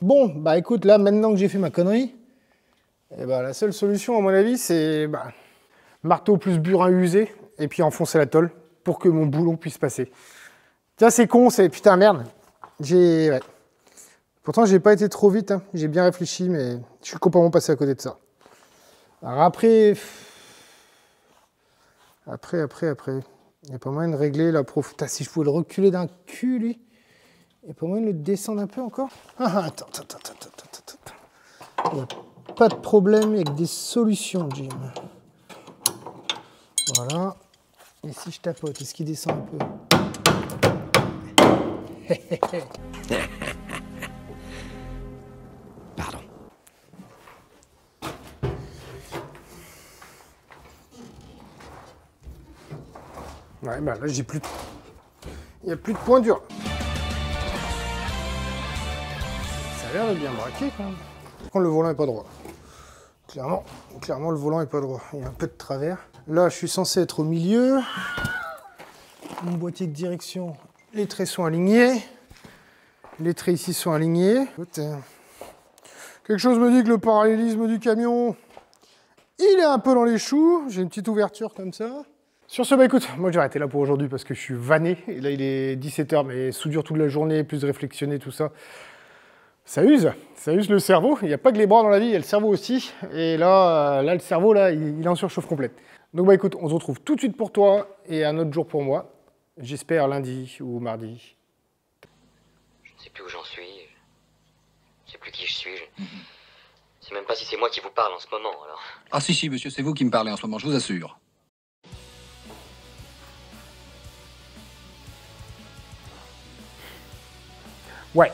Bon, bah écoute, là, maintenant que j'ai fait ma connerie, eh ben, la seule solution, à mon avis, c'est marteau plus burin usé, et puis enfoncer la tôle pour que mon boulon puisse passer. Tiens, c'est con, c'est putain, merde. Ouais. Pourtant, j'ai pas été trop vite, hein. J'ai bien réfléchi, mais je suis complètement passé à côté de ça. Alors après... Il n'y a pas moyen de régler la prof. Putain, si je pouvais le reculer d'un cul, lui. Il n'y a pas moyen de le descendre un peu encore. Ah, attends. Il n'y a pas de problème avec des solutions, Jim. Voilà. Et si je tapote, est-ce qu'il descend un peu? Pardon. Ouais, bah là, j'ai plus de... Il n'y a plus de point dur. Ça a l'air de bien braquer, quand même. Par contre, le volant n'est pas droit. Clairement, le volant n'est pas droit. Il y a un peu de travers. Là, je suis censé être au milieu. Mon boîtier de direction, les traits sont alignés. Les traits ici sont alignés. Écoute, quelque chose me dit que le parallélisme du camion, il est un peu dans les choux. J'ai une petite ouverture comme ça. Sur ce, bah écoute, moi je vais arrêter là pour aujourd'hui parce que je suis vanné. Et là, il est 17 h, mais soudure toute la journée, plus réflexionner, tout ça. Ça use le cerveau. Il n'y a pas que les bras dans la vie, il y a le cerveau aussi. Et là le cerveau, là, il est en surchauffe complète. Donc bah écoute, on se retrouve tout de suite pour toi et un autre jour pour moi. J'espère lundi ou mardi. Je ne sais plus où j'en suis. Je ne sais plus qui je suis. Je ne sais même pas si c'est moi qui vous parle en ce moment, alors. Ah si, monsieur, c'est vous qui me parlez en ce moment, je vous assure. Ouais.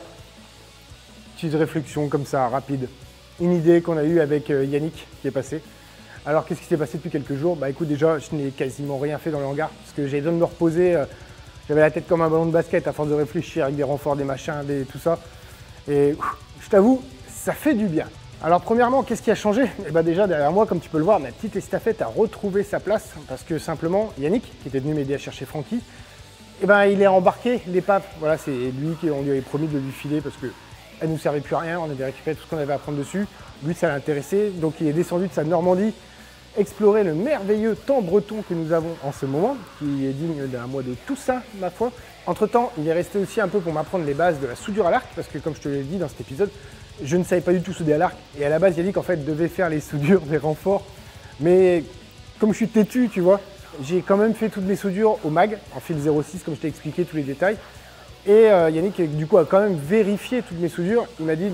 Petite réflexion comme ça, rapide. Une idée qu'on a eue avec Yannick qui est passé. Alors, qu'est-ce qui s'est passé depuis quelques jours? Bah écoute, déjà, je n'ai quasiment rien fait dans le hangar parce que j'ai besoin de me reposer. J'avais la tête comme un ballon de basket à force de réfléchir avec des renforts, des machins, tout ça. Et je t'avoue, ça fait du bien. Alors, premièrement, qu'est-ce qui a changé? Et bah déjà, derrière moi, comme tu peux le voir, ma petite estafette a retrouvé sa place parce que simplement, Yannick, qui était venu m'aider à chercher Francky, et ben il est embarqué l'épave. Voilà, c'est lui on lui avait promis de lui filer parce que elle nous servait plus à rien, on avait récupéré tout ce qu'on avait à prendre dessus. Lui, ça l'intéressait, donc il est descendu de sa Normandie, explorer le merveilleux temps breton que nous avons en ce moment, qui est digne d'un mois de Toussaint, ma foi. Entre-temps, il est resté aussi un peu pour m'apprendre les bases de la soudure à l'arc, parce que comme je te l'ai dit dans cet épisode, je ne savais pas du tout souder à l'arc, et à la base, Yannick, en fait, devait faire les soudures des renforts, mais comme je suis têtu, tu vois, j'ai quand même fait toutes mes soudures au mag, en fil 06, comme je t'ai expliqué tous les détails. Et Yannick, du coup, a quand même vérifié toutes mes soudures. Il m'a dit,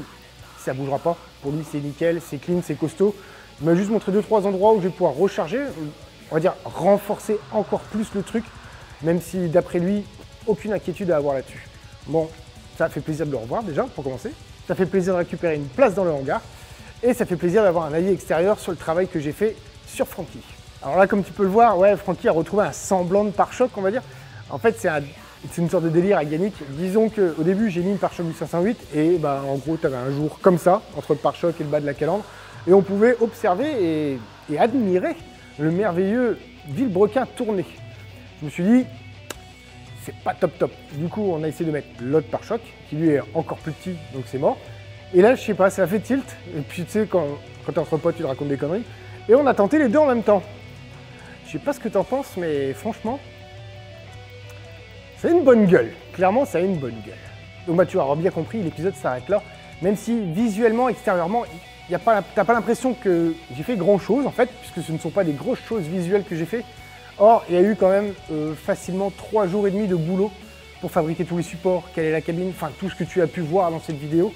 ça bougera pas. Pour lui, c'est nickel, c'est clean, c'est costaud. Il m'a juste montré 2-3 endroits où je vais pouvoir recharger, on va dire renforcer encore plus le truc, même si d'après lui, aucune inquiétude à avoir là-dessus. Bon, ça fait plaisir de le revoir déjà, pour commencer. Ça fait plaisir de récupérer une place dans le hangar. Et ça fait plaisir d'avoir un avis extérieur sur le travail que j'ai fait sur Francky. Alors là, comme tu peux le voir, ouais, Francky a retrouvé un semblant de pare-choc, on va dire. En fait, c'est une sorte de délire avec Yannick. Disons qu'au début, j'ai mis une pare-choc du 508 et bah, en gros, tu avais un jour comme ça, entre le pare-choc et le bas de la calandre. et on pouvait observer et admirer le merveilleux vilebrequin tourné. Je me suis dit, c'est pas top top. Du coup, on a essayé de mettre l'autre pare-choc, qui lui est encore plus petit, donc c'est mort. Et là, je sais pas, ça a fait tilt. Et puis tu sais, quand t'es entre potes, tu te racontes des conneries. Et on a tenté les deux en même temps. Je sais pas ce que t'en penses, mais franchement, ça a une bonne gueule. Clairement, ça a une bonne gueule. Donc bah tu as bien compris, l'épisode s'arrête là. Même si visuellement, extérieurement, t'as pas l'impression que j'ai fait grand chose en fait, puisque ce ne sont pas des grosses choses visuelles que j'ai fait. Or, il y a eu quand même facilement 3 jours et demi de boulot pour fabriquer tous les supports, caler la cabine, enfin tout ce que tu as pu voir dans cette vidéo.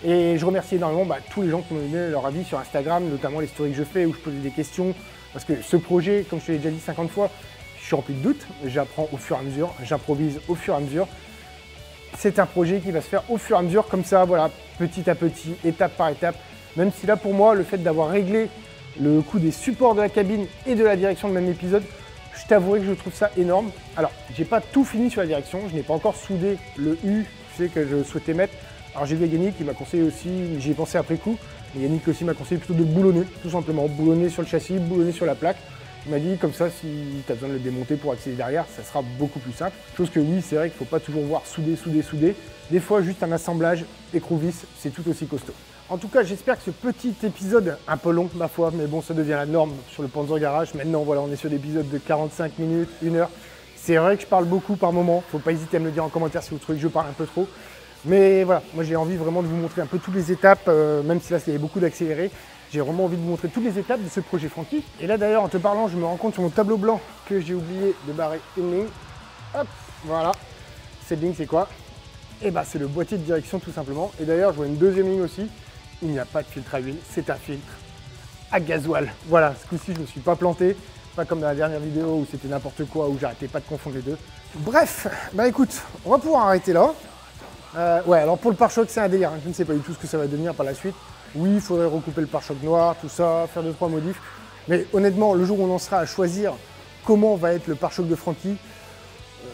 Et je remercie énormément tous les gens qui m'ont donné leur avis sur Instagram, notamment les stories que je fais où je posais des questions. Parce que ce projet, comme je te l'ai déjà dit 50 fois, je suis rempli de doutes, j'apprends au fur et à mesure, j'improvise au fur et à mesure. C'est un projet qui va se faire au fur et à mesure, comme ça, voilà, petit à petit, étape par étape. Même si là, pour moi, le fait d'avoir réglé le coût des supports de la cabine et de la direction de même épisode, je t'avouerai que je trouve ça énorme. Alors, j'ai pas tout fini sur la direction, je n'ai pas encore soudé le U, tu sais, que je souhaitais mettre. Alors j'ai vu Yannick qui m'a conseillé aussi, j'y ai pensé après coup, mais Yannick aussi m'a conseillé plutôt de boulonner, tout simplement. Boulonner sur le châssis, boulonner sur la plaque. Il m'a dit comme ça, si tu as besoin de le démonter pour accéder derrière, ça sera beaucoup plus simple. Chose que oui, c'est vrai qu'il ne faut pas toujours voir souder. Des fois, juste un assemblage écrou-vis, c'est tout aussi costaud. En tout cas, j'espère que ce petit épisode, un peu long ma foi, mais bon, ça devient la norme sur le Panzer Garage. Maintenant, voilà, on est sur des épisodes de 45 minutes, 1 heure. C'est vrai que je parle beaucoup par moment, faut pas hésiter à me le dire en commentaire si vous trouvez que je parle un peu trop. Mais voilà, moi j'ai envie vraiment de vous montrer un peu toutes les étapes, même si là il y avait beaucoup d'accéléré. J'ai vraiment envie de vous montrer toutes les étapes de ce projet Franky. Et là d'ailleurs, en te parlant, je me rends compte sur mon tableau blanc que j'ai oublié de barrer une ligne. Hop, voilà. Cette ligne c'est quoi? Et bah c'est le boîtier de direction tout simplement. Et d'ailleurs, je vois une deuxième ligne aussi. Il n'y a pas de filtre à huile, c'est un filtre à gasoil. Voilà, ce coup-ci je ne me suis pas planté. Pas comme dans la dernière vidéo où c'était n'importe quoi, où j'arrêtais pas de confondre les deux. Bref, bah écoute, on va pouvoir arrêter là. Ouais, alors pour le pare-choc, c'est un délire. Je ne sais pas du tout ce que ça va devenir par la suite. Oui, il faudrait recouper le pare-choc noir, tout ça, faire 2-3 modifs. Mais honnêtement, le jour où on en sera à choisir comment va être le pare-choc de Franky,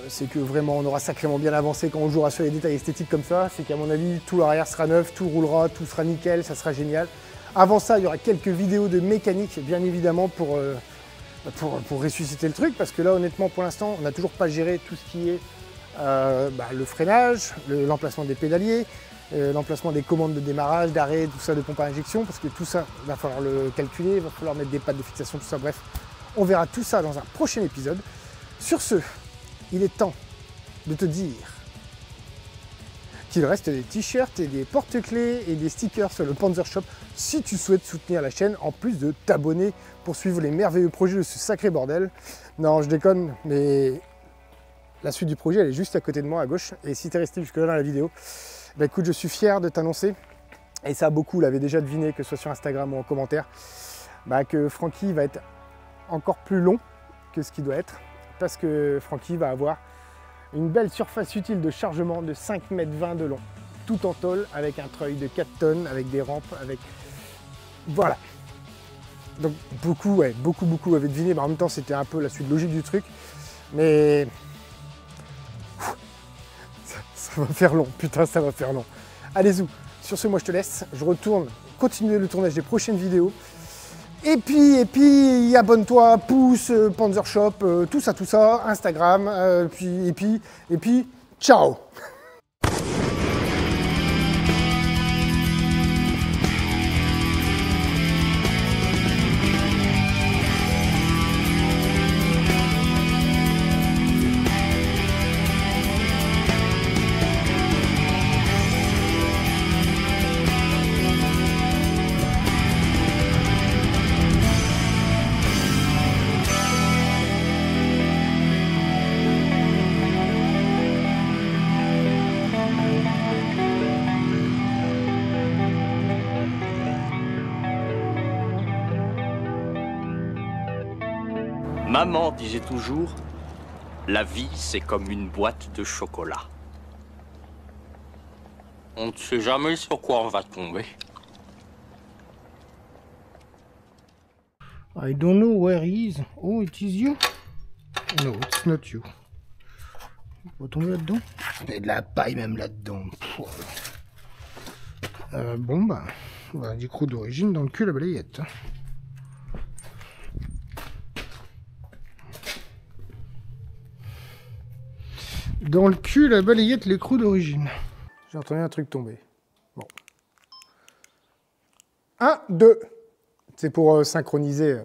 c'est que vraiment on aura sacrément bien avancé quand on jouera sur les détails esthétiques comme ça. C'est qu'à mon avis, tout l'arrière sera neuf, tout roulera, tout sera nickel, ça sera génial. Avant ça, il y aura quelques vidéos de mécanique, bien évidemment, pour ressusciter le truc. Parce que là, honnêtement, pour l'instant, on n'a toujours pas géré tout ce qui est le freinage, l'emplacement des pédaliers, l'emplacement des commandes de démarrage, d'arrêt, tout ça, de pompe à injection, parce que tout ça, il va falloir le calculer, il va falloir mettre des pattes de fixation, tout ça, bref. On verra tout ça dans un prochain épisode. Sur ce, il est temps de te dire qu'il reste des t-shirts et des porte-clés et des stickers sur le Panzer Shop si tu souhaites soutenir la chaîne, en plus de t'abonner pour suivre les merveilleux projets de ce sacré bordel. Non, je déconne, mais la suite du projet, elle est juste à côté de moi, à gauche. Et si tu es resté jusque-là dans la vidéo, bah écoute, je suis fier de t'annoncer, et ça beaucoup l'avaient déjà deviné, que ce soit sur Instagram ou en commentaire, que Franky va être encore plus long que ce qu'il doit être, parce que Franky va avoir une belle surface utile de chargement de 5,20 m de long, tout en tôle, avec un treuil de 4 tonnes, avec des rampes, avec... Voilà. Donc beaucoup avaient deviné, mais en même temps c'était un peu la suite logique du truc, mais... Ça va faire long, putain, ça va faire long. Allez, zou, sur ce, moi je te laisse, je retourne continuer le tournage des prochaines vidéos. Et puis, abonne-toi, pouce, Panzer Shop, tout ça, Instagram, et puis, ciao. Maman disait toujours, la vie c'est comme une boîte de chocolat. On ne sait jamais sur quoi on va tomber. I don't know where he is. Oh, it is you? No, it's not you. On va tomber là-dedans? Il y a de la paille même là-dedans. Bon, bah, l'écrou d'origine dans le cul, la balayette. Dans le cul, la balayette, l'écrou d'origine. J'ai entendu un truc tomber. Bon. 1, 2. C'est pour synchroniser.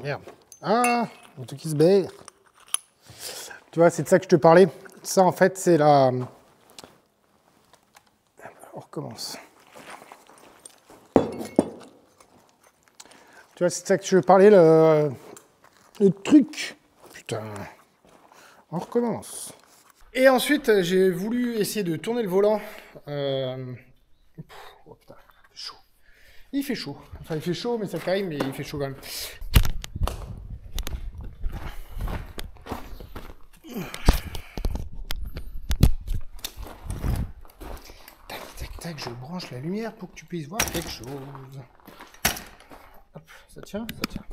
Merde. Ah, un truc qui se barre. Tu vois, c'est de ça que je te parlais. Ça, en fait, c'est la... On recommence. Tu vois, c'est de ça que je te parlais, le truc. Putain. On recommence. Et ensuite, j'ai voulu essayer de tourner le volant. Oh putain, il fait chaud. Il fait chaud. Enfin, il fait chaud, mais ça caille, mais il fait chaud quand même. Tac, tac, tac, je branche la lumière pour que tu puisses voir quelque chose. Hop, ça tient, ça tient.